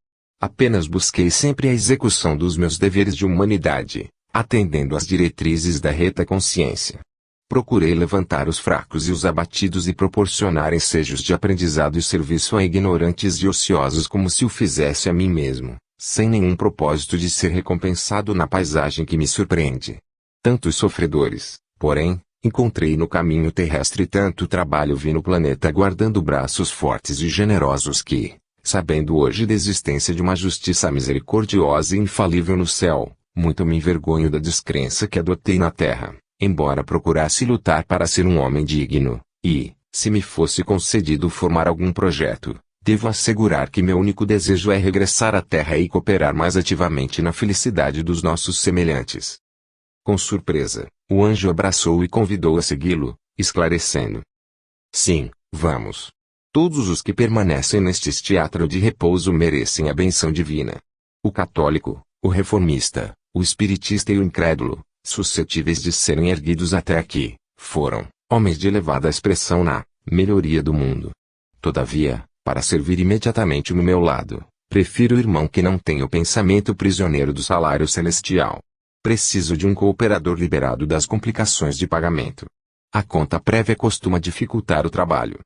Speaker 1: Apenas busquei sempre a execução dos meus deveres de humanidade, atendendo às diretrizes da reta consciência. Procurei levantar os fracos e os abatidos e proporcionar ensejos de aprendizado e serviço a ignorantes e ociosos como se o fizesse a mim mesmo, sem nenhum propósito de ser recompensado na paisagem que me surpreende. Tantos sofredores, porém, encontrei no caminho terrestre, tanto trabalho vi no planeta guardando braços fortes e generosos que, sabendo hoje da existência de uma justiça misericordiosa e infalível no céu, muito me envergonho da descrença que adotei na terra, embora procurasse lutar para ser um homem digno, e, se me fosse concedido formar algum projeto, devo assegurar que meu único desejo é regressar à terra e cooperar mais ativamente na felicidade dos nossos semelhantes. Com surpresa, o anjo abraçou e convidou a segui-lo, esclarecendo. Sim, vamos. Todos os que permanecem neste teatro de repouso merecem a benção divina. O católico, o reformista, o espiritista e o incrédulo, suscetíveis de serem erguidos até aqui, foram homens de elevada expressão na melhoria do mundo. Todavia, para servir imediatamente no meu lado, prefiro o irmão que não tem o pensamento prisioneiro do salário celestial. Preciso de um cooperador liberado das complicações de pagamento. A conta prévia costuma dificultar o trabalho.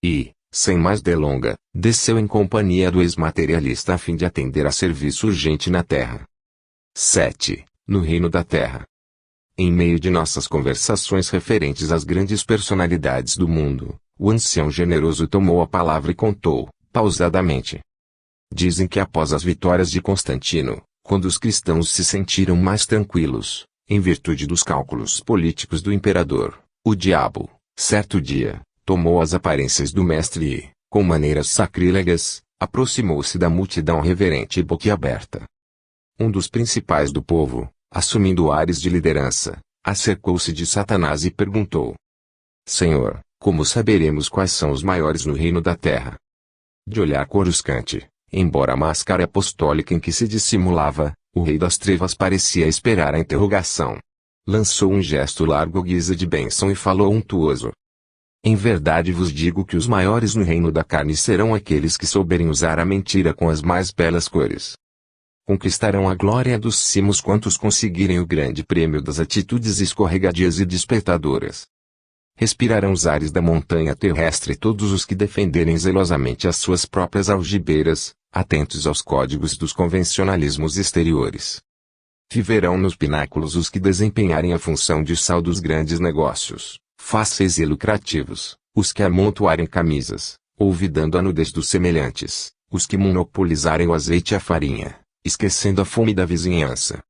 Speaker 1: E, sem mais delonga, desceu em companhia do ex-materialista a fim de atender a serviço urgente na Terra. 7. No Reino da Terra. Em meio de nossas conversações referentes às grandes personalidades do mundo, o ancião generoso tomou a palavra e contou, pausadamente. Dizem que após as vitórias de Constantino, quando os cristãos se sentiram mais tranquilos, em virtude dos cálculos políticos do imperador, o diabo, certo dia, tomou as aparências do mestre e, com maneiras sacrílegas, aproximou-se da multidão reverente e boquiaberta. Um dos principais do povo, assumindo ares de liderança, acercou-se de Satanás e perguntou: Senhor, como saberemos quais são os maiores no reino da terra? De olhar coruscante, embora a máscara apostólica em que se dissimulava, o rei das trevas parecia esperar a interrogação. Lançou um gesto largo guisa de bênção e falou untuoso. Em verdade vos digo que os maiores no reino da carne serão aqueles que souberem usar a mentira com as mais belas cores. Conquistarão a glória dos cimos quantos conseguirem o grande prêmio das atitudes escorregadias e despertadoras. Respirarão os ares da montanha terrestre todos os que defenderem zelosamente as suas próprias algibeiras, atentos aos códigos dos convencionalismos exteriores. Viverão nos pináculos os que desempenharem a função de sal dos grandes negócios, fáceis e lucrativos, os que amontoarem camisas, olvidando a nudez dos semelhantes, os que monopolizarem o azeite e a farinha, esquecendo a fome da vizinhança.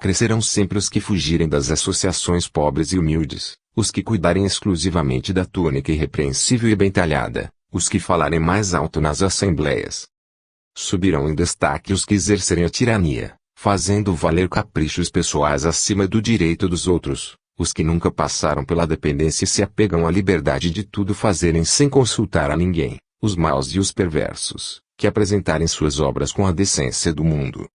Speaker 1: Crescerão sempre os que fugirem das associações pobres e humildes, os que cuidarem exclusivamente da túnica irrepreensível e bem talhada, os que falarem mais alto nas assembleias. Subirão em destaque os que exercerem a tirania, fazendo valer caprichos pessoais acima do direito dos outros, os que nunca passaram pela dependência e se apegam à liberdade de tudo fazerem sem consultar a ninguém, os maus e os perversos, que apresentarem suas obras com a decência do mundo.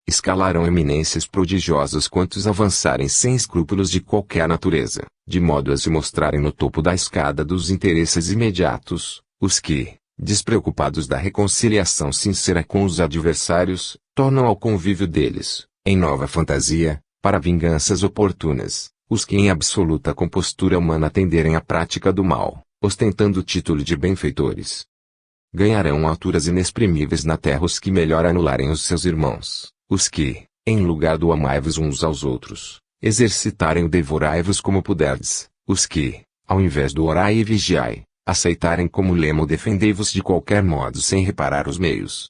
Speaker 1: Escalarão eminências prodigiosas quantos avançarem sem escrúpulos de qualquer natureza, de modo a se mostrarem no topo da escada dos interesses imediatos, os que, despreocupados da reconciliação sincera com os adversários, tornam ao convívio deles, em nova fantasia, para vinganças oportunas, os que em absoluta compostura humana atenderem à prática do mal, ostentando o título de benfeitores. Ganharão alturas inexprimíveis na terra os que melhor anularem os seus irmãos, os que, em lugar do amai-vos uns aos outros, exercitarem o devorai-vos como puderdes, os que, ao invés do orai e vigiai, aceitarem como lema o defendei-vos de qualquer modo sem reparar os meios.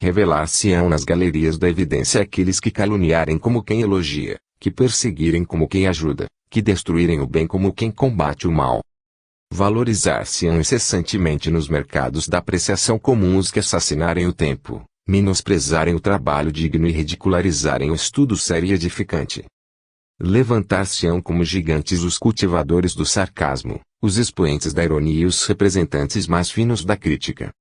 Speaker 1: Revelar-se-ão nas galerias da evidência aqueles que caluniarem como quem elogia, que perseguirem como quem ajuda, que destruírem o bem como quem combate o mal. Valorizar-se-ão incessantemente nos mercados da apreciação comum os que assassinarem o tempo, menosprezarem o trabalho digno e ridicularizarem o estudo sério e edificante. Levantar-se-ão como gigantes os cultivadores do sarcasmo, os expoentes da ironia e os representantes mais finos da crítica.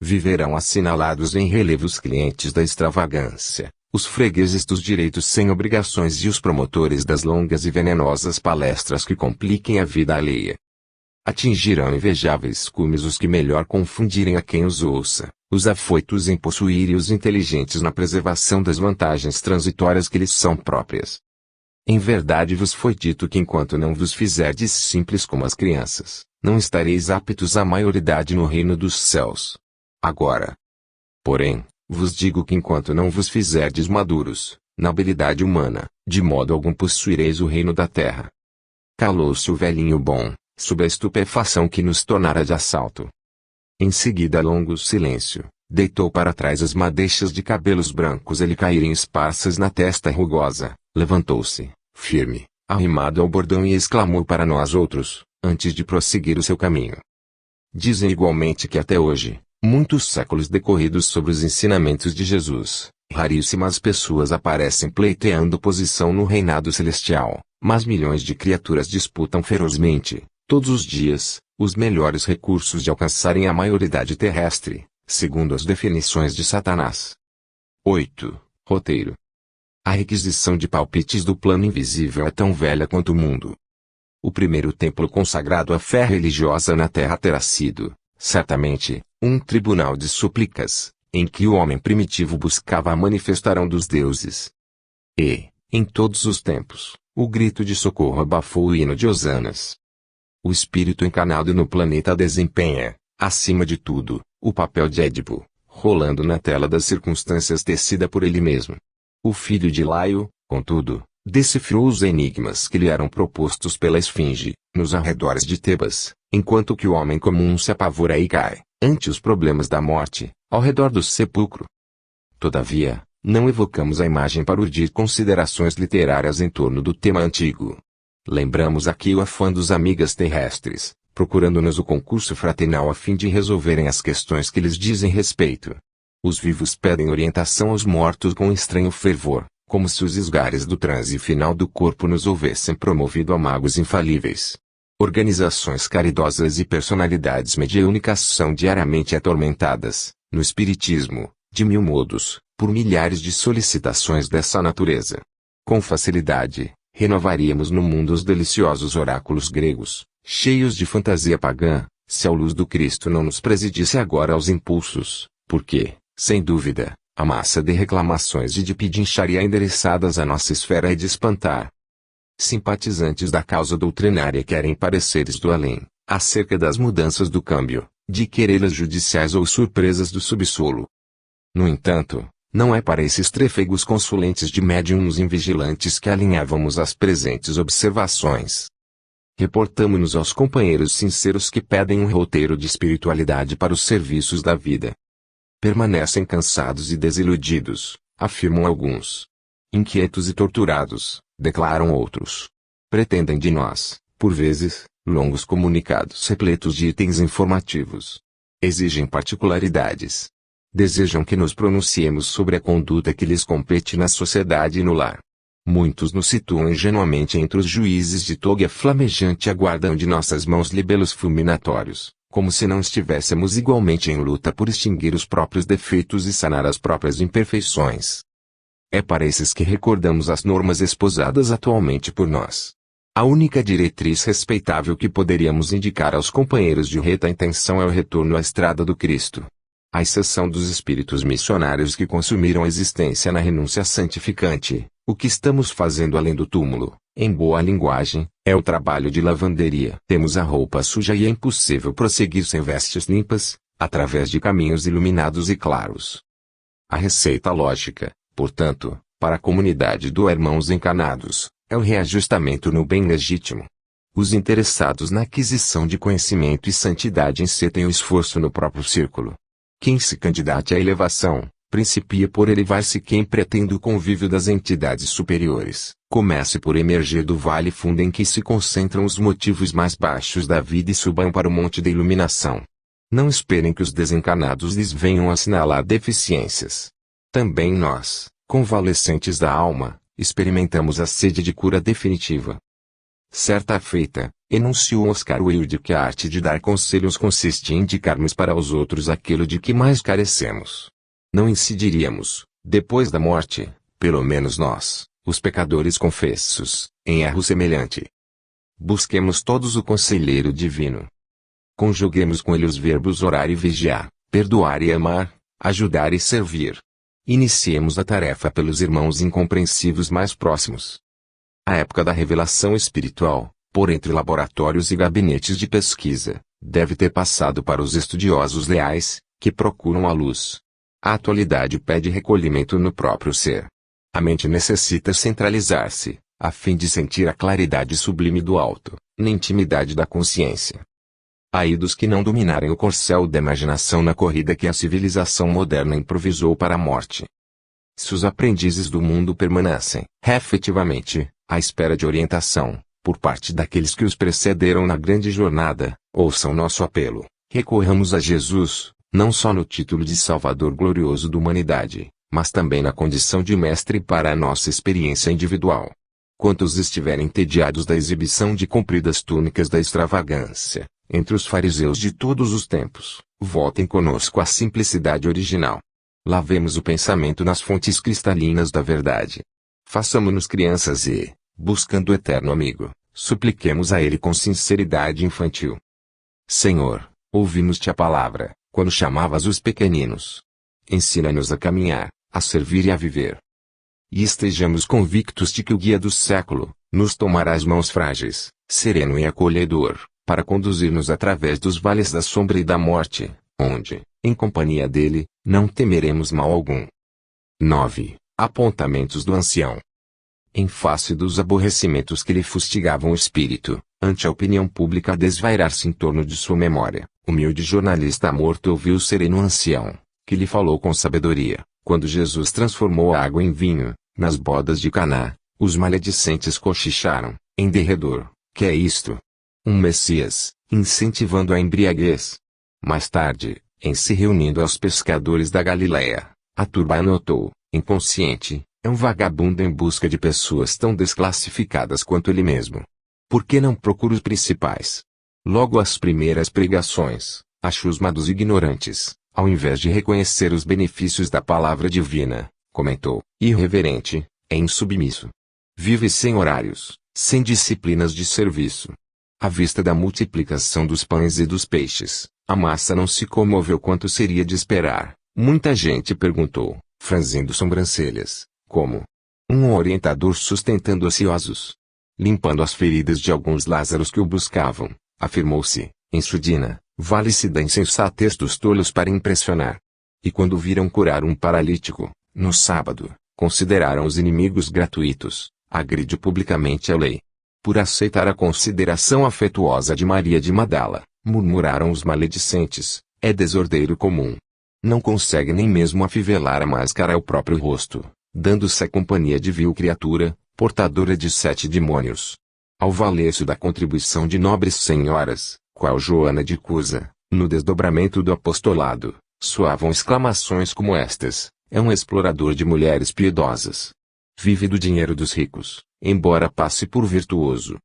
Speaker 1: Viverão assinalados em relevo os clientes da extravagância, os fregueses dos direitos sem obrigações e os promotores das longas e venenosas palestras que compliquem a vida alheia. Atingirão invejáveis cumes os que melhor confundirem a quem os ouça, os afoitos em possuir e os inteligentes na preservação das vantagens transitórias que lhes são próprias. Em verdade vos foi dito que enquanto não vos fizerdes simples como as crianças, não estareis aptos à maioridade no reino dos céus. Agora, porém, vos digo que enquanto não vos fizerdes maduros, na habilidade humana, de modo algum possuireis o reino da terra. Calou-se o velhinho bom, sob a estupefação que nos tornara de assalto. Em seguida longo silêncio, deitou para trás as madeixas de cabelos brancos a lhe caírem esparsas na testa rugosa, levantou-se, firme, arrimado ao bordão e exclamou para nós outros, antes de prosseguir o seu caminho. Dizem igualmente que até hoje, muitos séculos decorridos sobre os ensinamentos de Jesus, raríssimas pessoas aparecem pleiteando posição no reinado celestial, mas milhões de criaturas disputam ferozmente, todos os dias, os melhores recursos de alcançarem a maioridade terrestre, segundo as definições de Satanás. 8. Roteiro. A requisição de palpites do plano invisível é tão velha quanto o mundo. O primeiro templo consagrado à fé religiosa na Terra terá sido, certamente, um tribunal de súplicas, em que o homem primitivo buscava a manifestação dos deuses. E, em todos os tempos, o grito de socorro abafou o hino de hosanas. O espírito encarnado no planeta desempenha, acima de tudo, o papel de Édipo, rolando na tela das circunstâncias tecida por ele mesmo. O filho de Laio, contudo, decifrou os enigmas que lhe eram propostos pela esfinge, nos arredores de Tebas, enquanto que o homem comum se apavora e cai, ante os problemas da morte, ao redor do sepulcro. Todavia, não evocamos a imagem para urdir considerações literárias em torno do tema antigo. Lembramos aqui o afã dos amigas terrestres, procurando-nos o concurso fraternal a fim de resolverem as questões que lhes dizem respeito. Os vivos pedem orientação aos mortos com estranho fervor, como se os esgares do transe final do corpo nos houvessem promovido a magos infalíveis. Organizações caridosas e personalidades mediúnicas são diariamente atormentadas, no espiritismo, de mil modos, por milhares de solicitações dessa natureza. Com facilidade, renovaríamos no mundo os deliciosos oráculos gregos, cheios de fantasia pagã, se a luz do Cristo não nos presidisse agora aos impulsos, porque, sem dúvida, a massa de reclamações e de pedincharia endereçadas à nossa esfera é de espantar. Simpatizantes da causa doutrinária querem pareceres do além, acerca das mudanças do câmbio, de querelas judiciais ou surpresas do subsolo. No entanto, não é para esses trefegos consulentes de médiuns invigilantes que alinhávamos as presentes observações. Reportamo-nos aos companheiros sinceros que pedem um roteiro de espiritualidade para os serviços da vida. Permanecem cansados e desiludidos, afirmam alguns. Inquietos e torturados, declaram outros. Pretendem de nós, por vezes, longos comunicados repletos de itens informativos. Exigem particularidades. Desejam que nos pronunciemos sobre a conduta que lhes compete na sociedade e no lar. Muitos nos situam ingenuamente entre os juízes de toga flamejante e aguardam de nossas mãos libelos fulminatórios, como se não estivéssemos igualmente em luta por extinguir os próprios defeitos e sanar as próprias imperfeições. É para esses que recordamos as normas esposadas atualmente por nós. A única diretriz respeitável que poderíamos indicar aos companheiros de reta intenção é o retorno à estrada do Cristo. À exceção dos espíritos missionários que consumiram a existência na renúncia santificante, o que estamos fazendo além do túmulo, em boa linguagem, é o trabalho de lavanderia. Temos a roupa suja e é impossível prosseguir sem vestes limpas, através de caminhos iluminados e claros. A receita lógica, portanto, para a comunidade do Irmãos Encanados, é o reajustamento no bem legítimo. Os interessados na aquisição de conhecimento e santidade encetem o esforço no próprio círculo. Quem se candidate à elevação, principia por elevar-se. Quem pretende o convívio das entidades superiores, comece por emergir do vale fundo em que se concentram os motivos mais baixos da vida e subam para o monte da iluminação. Não esperem que os desencanados lhes venham assinalar deficiências. Também nós, convalescentes da alma, experimentamos a sede de cura definitiva. Certa feita, enunciou Oscar Wilde que a arte de dar conselhos consiste em indicarmos para os outros aquilo de que mais carecemos. Não incidiríamos, depois da morte, pelo menos nós, os pecadores confessos, em erro semelhante. Busquemos todos o conselheiro divino. Conjuguemos com ele os verbos orar e vigiar, perdoar e amar, ajudar e servir. Iniciemos a tarefa pelos irmãos incompreensivos mais próximos. A época da revelação espiritual, por entre laboratórios e gabinetes de pesquisa, deve ter passado para os estudiosos leais, que procuram a luz. A atualidade pede recolhimento no próprio ser. A mente necessita centralizar-se, a fim de sentir a claridade sublime do alto, na intimidade da consciência. Ai dos que não dominarem o corcel da imaginação na corrida que a civilização moderna improvisou para a morte. Se os aprendizes do mundo permanecem, efetivamente, à espera de orientação, por parte daqueles que os precederam na grande jornada, ouçam nosso apelo, recorramos a Jesus, não só no título de Salvador glorioso da humanidade, mas também na condição de mestre para a nossa experiência individual. Quantos estiverem entediados da exibição de compridas túnicas da extravagância, entre os fariseus de todos os tempos, voltem conosco à simplicidade original. Lavemos o pensamento nas fontes cristalinas da verdade. Façamo-nos crianças e, buscando o eterno amigo, supliquemos a ele com sinceridade infantil. Senhor, ouvimos-te a palavra, quando chamavas os pequeninos. Ensina-nos a caminhar, a servir e a viver. E estejamos convictos de que o guia do século, nos tomará as mãos frágeis, sereno e acolhedor, para conduzir-nos através dos vales da sombra e da morte, onde, em companhia dele, não temeremos mal algum. 9. Apontamentos do ancião. Em face dos aborrecimentos que lhe fustigavam o espírito, ante a opinião pública a desvairar-se em torno de sua memória, o humilde jornalista morto ouviu o sereno ancião, que lhe falou com sabedoria, quando Jesus transformou a água em vinho, nas bodas de Caná. Os maledicentes cochicharam, em derredor: que é isto? Um Messias, incentivando a embriaguez. Mais tarde, em se reunindo aos pescadores da Galileia, a turba anotou, inconsciente, é um vagabundo em busca de pessoas tão desclassificadas quanto ele mesmo. Por que não procura os principais? Logo às primeiras pregações, a chusma dos ignorantes, ao invés de reconhecer os benefícios da palavra divina, comentou: irreverente, é insubmisso. Vive sem horários, sem disciplinas de serviço. À vista da multiplicação dos pães e dos peixes, a massa não se comoveu quanto seria de esperar. Muita gente perguntou, franzindo sobrancelhas, como um orientador sustentando ociosos. Limpando as feridas de alguns Lázaros que o buscavam, afirmou-se, em surdina, vale-se da insensatez dos tolos para impressionar. E quando viram curar um paralítico, no sábado, consideraram os inimigos gratuitos, agride publicamente a lei. Por aceitar a consideração afetuosa de Maria de Magdala, murmuraram os maledicentes, é desordeiro comum. Não consegue nem mesmo afivelar a máscara ao próprio rosto, dando-se a companhia de vil criatura, portadora de 7 demônios. Ao valer-se da contribuição de nobres senhoras, qual Joana de Cusa, no desdobramento do apostolado, soavam exclamações como estas: é um explorador de mulheres piedosas. Vive do dinheiro dos ricos, embora passe por virtuoso.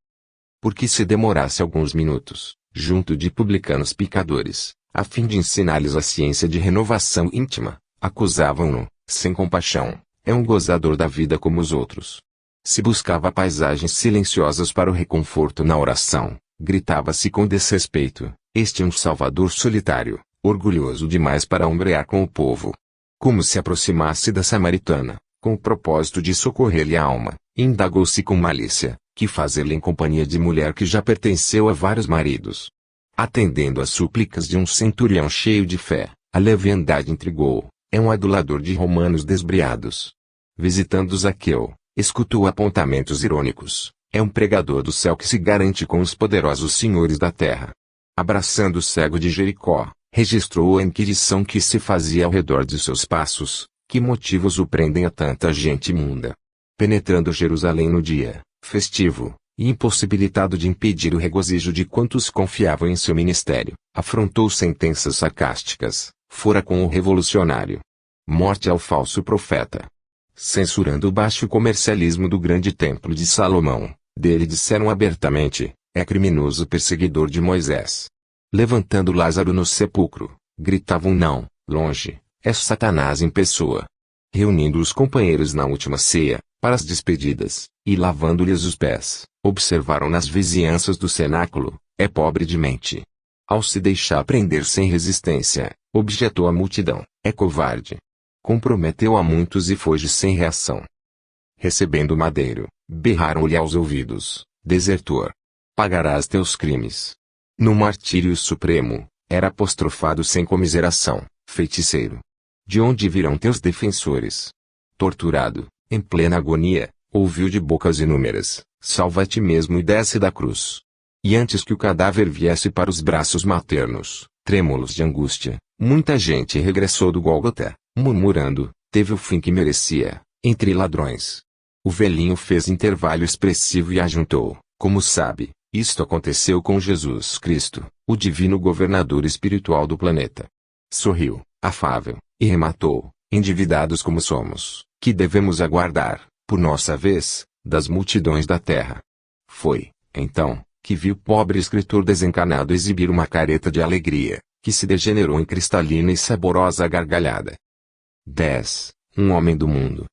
Speaker 1: Porque se demorasse alguns minutos, junto de publicanos pecadores, a fim de ensinar-lhes a ciência de renovação íntima, acusavam-no, sem compaixão, é um gozador da vida como os outros. Se buscava paisagens silenciosas para o reconforto na oração, gritava-se com desrespeito, este é um salvador solitário, orgulhoso demais para ombrear com o povo. Como se aproximasse da samaritana, com o propósito de socorrer-lhe a alma, indagou-se com malícia, que fazer-lhe em companhia de mulher que já pertenceu a vários maridos. Atendendo às súplicas de um centurião cheio de fé, a leviandade intrigou, é um adulador de romanos desbriados. Visitando Zaqueu, escutou apontamentos irônicos, é um pregador do céu que se garante com os poderosos senhores da terra. Abraçando o cego de Jericó, registrou a inquirição que se fazia ao redor de seus passos, que motivos o prendem a tanta gente imunda. Penetrando Jerusalém no dia festivo, e impossibilitado de impedir o regozijo de quantos confiavam em seu ministério, afrontou sentenças sarcásticas, fora com o revolucionário. Morte ao falso profeta. Censurando o baixo comercialismo do grande templo de Salomão, dele disseram abertamente, é criminoso perseguidor de Moisés. Levantando Lázaro no sepulcro, gritavam não, longe, é Satanás em pessoa. Reunindo os companheiros na última ceia, para as despedidas, e lavando-lhes os pés, observaram nas vizinhanças do cenáculo, é pobre de mente. Ao se deixar prender sem resistência, objetou a multidão, é covarde. Comprometeu a muitos e foge sem reação. Recebendo o madeiro, berraram-lhe aos ouvidos, desertor. Pagarás teus crimes. No martírio supremo, era apostrofado sem comiseração, feiticeiro. De onde virão teus defensores? Torturado, em plena agonia, ouviu de bocas inúmeras, salva a ti mesmo e desce da cruz. E antes que o cadáver viesse para os braços maternos, trêmulos de angústia, muita gente regressou do Gólgota, murmurando, teve o fim que merecia, entre ladrões. O velhinho fez intervalo expressivo e ajuntou, como sabe, isto aconteceu com Jesus Cristo, o divino governador espiritual do planeta. Sorriu, afável, e rematou, endividados como somos, que devemos aguardar, por nossa vez, das multidões da terra. Foi, então, que viu o pobre escritor desencanado exibir uma careta de alegria, que se degenerou em cristalina e saborosa gargalhada. 10. Um homem do mundo.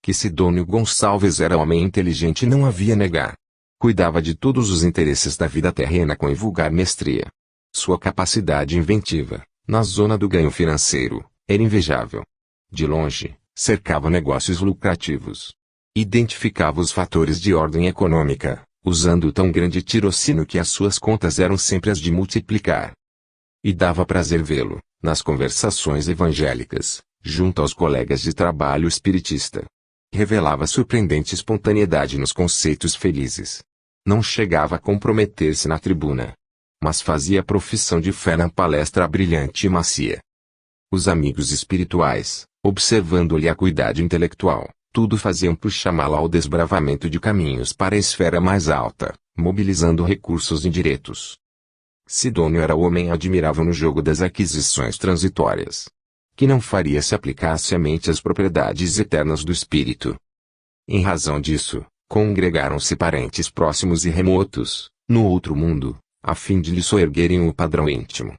Speaker 1: Que Sidônio Gonçalves era homem inteligente não havia negar. Cuidava de todos os interesses da vida terrena com vulgar mestria. Sua capacidade inventiva, na zona do ganho financeiro, era invejável. De longe, cercava negócios lucrativos. Identificava os fatores de ordem econômica, usando tão grande tirocínio que as suas contas eram sempre as de multiplicar. E dava prazer vê-lo, nas conversações evangélicas, junto aos colegas de trabalho espiritista. Revelava surpreendente espontaneidade nos conceitos felizes. Não chegava a comprometer-se na tribuna, mas fazia profissão de fé na palestra brilhante e macia. Os amigos espirituais, observando-lhe a acuidade intelectual, tudo faziam por chamá-lo ao desbravamento de caminhos para a esfera mais alta, mobilizando recursos indiretos. Sidônio era o homem admirável no jogo das aquisições transitórias, que não faria se aplicasse à mente as propriedades eternas do espírito. Em razão disso, congregaram-se parentes próximos e remotos, no outro mundo, a fim de lhe soerguerem o padrão íntimo.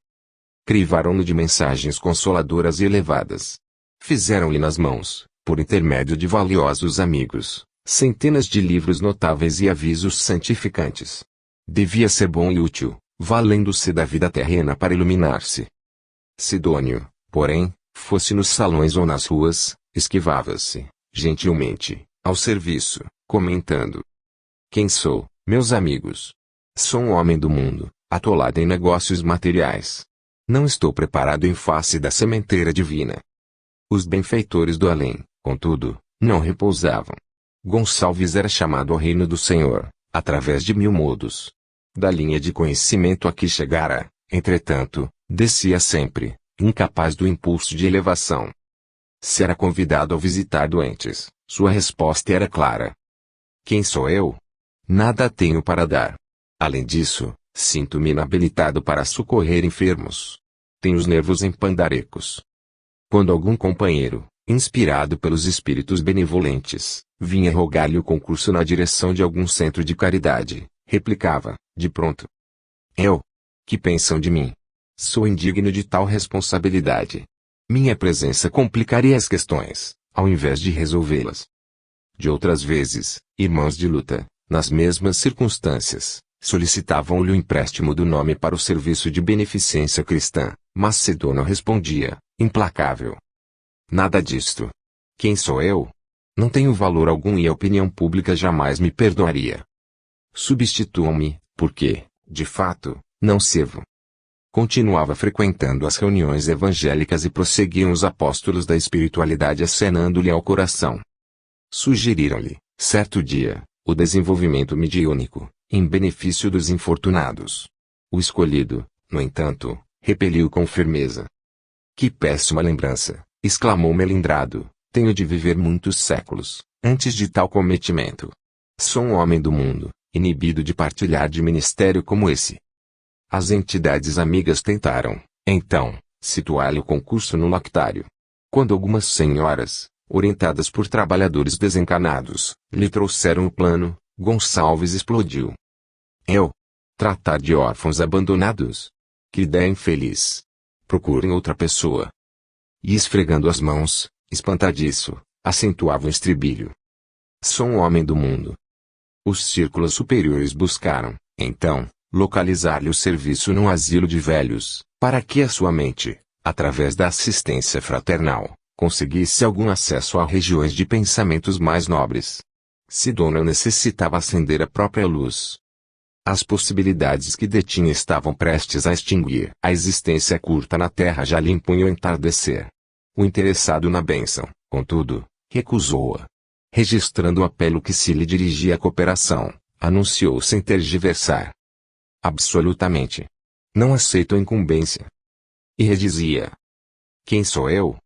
Speaker 1: Crivaram-no de mensagens consoladoras e elevadas. Fizeram-lhe nas mãos, por intermédio de valiosos amigos, centenas de livros notáveis e avisos santificantes. Devia ser bom e útil, valendo-se da vida terrena para iluminar-se. Sidônio, porém, fosse nos salões ou nas ruas, esquivava-se, gentilmente, ao serviço, comentando: quem sou, meus amigos? Sou um homem do mundo, atolado em negócios materiais. Não estou preparado em face da sementeira divina. Os benfeitores do além, contudo, não repousavam. Gonçalves era chamado ao reino do Senhor, através de 1000 modos. Da linha de conhecimento a que chegara, entretanto, descia sempre, incapaz do impulso de elevação. Se era convidado a visitar doentes, sua resposta era clara: quem sou eu? Nada tenho para dar. Além disso, sinto-me inabilitado para socorrer enfermos. Tenho os nervos em pandarecos. Quando algum companheiro, Inspirado pelos espíritos benevolentes, vinha rogar-lhe o concurso na direção de algum centro de caridade. Replicava, de pronto: eu? Que pensam de mim? Sou indigno de tal responsabilidade. Minha presença complicaria as questões, ao invés de resolvê-las. De outras vezes, irmãos de luta, nas mesmas circunstâncias, solicitavam-lhe o empréstimo do nome para o serviço de beneficência cristã, mas Sidônio respondia, implacável: nada disto. Quem sou eu? Não tenho valor algum e a opinião pública jamais me perdoaria. Substituam-me, porque, de fato, não sirvo. Continuava frequentando as reuniões evangélicas e prosseguiam os apóstolos da espiritualidade acenando-lhe ao coração. Sugeriram-lhe, certo dia, o desenvolvimento mediúnico, em benefício dos infortunados. O escolhido, no entanto, repeliu com firmeza. Que péssima lembrança, exclamou melindrado, tenho de viver muitos séculos, antes de tal cometimento. Sou um homem do mundo, inibido de partilhar de ministério como esse. As entidades amigas tentaram, então, situar-lhe o concurso no lactário. Quando algumas senhoras, orientadas por trabalhadores desencanados, lhe trouxeram o plano, Gonçalves explodiu. Eu? Tratar de órfãos abandonados? Que ideia infeliz! Procurem outra pessoa. E esfregando as mãos, espantadiço, acentuava o estribilho. Sou um homem do mundo. Os círculos superiores buscaram, então, localizar-lhe o serviço num asilo de velhos, para que a sua mente, através da assistência fraternal, conseguisse algum acesso a regiões de pensamentos mais nobres. Sidônio necessitava acender a própria luz. As possibilidades que detinha estavam prestes a extinguir. A existência curta na terra já lhe impunha o entardecer. O interessado na bênção, contudo, recusou-a. Registrando o apelo que se lhe dirigia à cooperação, anunciou sem tergiversar: absolutamente. Não aceito a incumbência. E redizia: quem sou eu?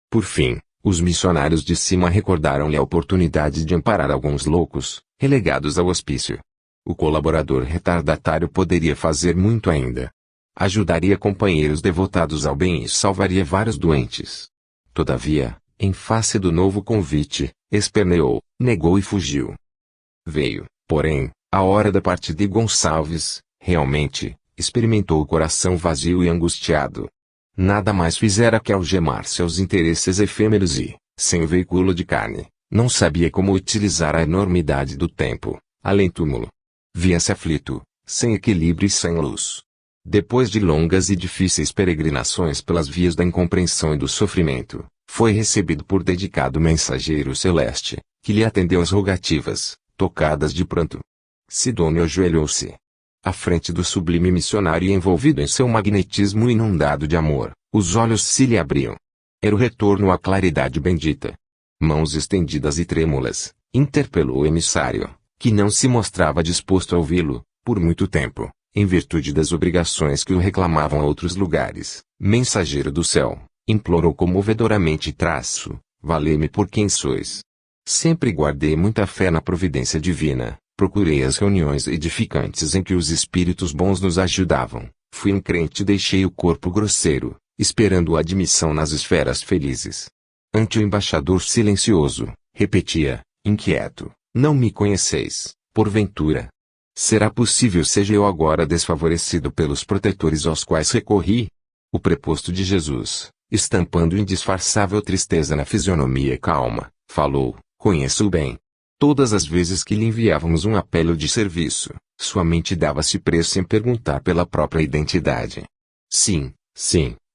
Speaker 1: Por fim, os missionários de cima recordaram-lhe a oportunidade de amparar alguns loucos, relegados ao hospício. O colaborador retardatário poderia fazer muito ainda. Ajudaria companheiros devotados ao bem e salvaria vários doentes. Todavia, em face do novo convite, esperneou, negou e fugiu. Veio, porém, a hora da partida e Gonçalves, realmente, experimentou o coração vazio e angustiado. Nada mais fizera que algemar-se aos interesses efêmeros e, sem o veículo de carne, não sabia como utilizar a enormidade do tempo, além-túmulo. Via-se aflito, sem equilíbrio e sem luz. Depois de longas e difíceis peregrinações pelas vias da incompreensão e do sofrimento, foi recebido por dedicado mensageiro celeste, que lhe atendeu às rogativas, tocadas de pranto. Sidônio ajoelhou-se à frente do sublime missionário e envolvido em seu magnetismo inundado de amor, os olhos se lhe abriam. Era o retorno à claridade bendita. Mãos estendidas e trêmulas, interpelou o emissário, que não se mostrava disposto a ouvi-lo, por muito tempo, em virtude das obrigações que o reclamavam a outros lugares. Mensageiro do céu, implorou comovedoramente: valei-me por quem sois. Sempre guardei muita fé na providência divina, procurei as reuniões edificantes em que os espíritos bons nos ajudavam, fui um crente e deixei o corpo grosseiro, esperando a admissão nas esferas felizes. Ante o embaixador silencioso, repetia, inquieto: não me conheceis, porventura? Será possível seja eu agora desfavorecido pelos protetores aos quais recorri? O preposto de Jesus, estampando indisfarçável tristeza na fisionomia calma, falou: conheço-o bem. Todas as vezes que lhe enviávamos um apelo de serviço, sua mente dava-se preço em perguntar pela própria identidade. Sim,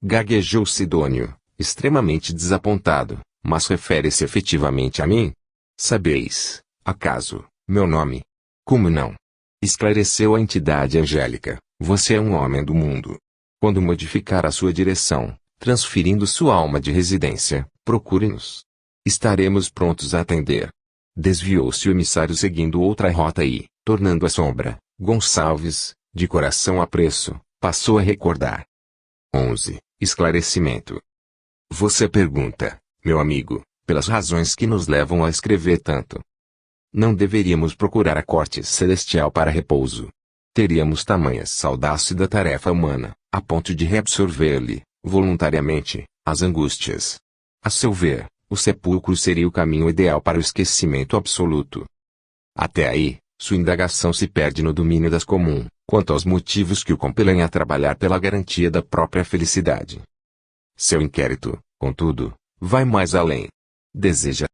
Speaker 1: gaguejou Sidônio, extremamente desapontado, mas refere-se efetivamente a mim? Sabeis, acaso, meu nome? Como não? Esclareceu a entidade angélica, você é um homem do mundo. Quando modificar a sua direção, transferindo sua alma de residência, procure-nos. Estaremos prontos a atender. Desviou-se o emissário seguindo outra rota e, tornando a sombra, Gonçalves, de coração apreço, passou a recordar. 11. Esclarecimento. Você pergunta, meu amigo, pelas razões que nos levam a escrever tanto. Não deveríamos procurar a corte celestial para repouso. Teríamos tamanha saudácia da tarefa humana, a ponto de reabsorver-lhe, voluntariamente, as angústias. A seu ver, O sepulcro seria o caminho ideal para o esquecimento absoluto. Até aí, sua indagação se perde no domínio das comum, quanto aos motivos que o compelem a trabalhar pela garantia da própria felicidade. Seu inquérito, contudo, vai mais além. Deseja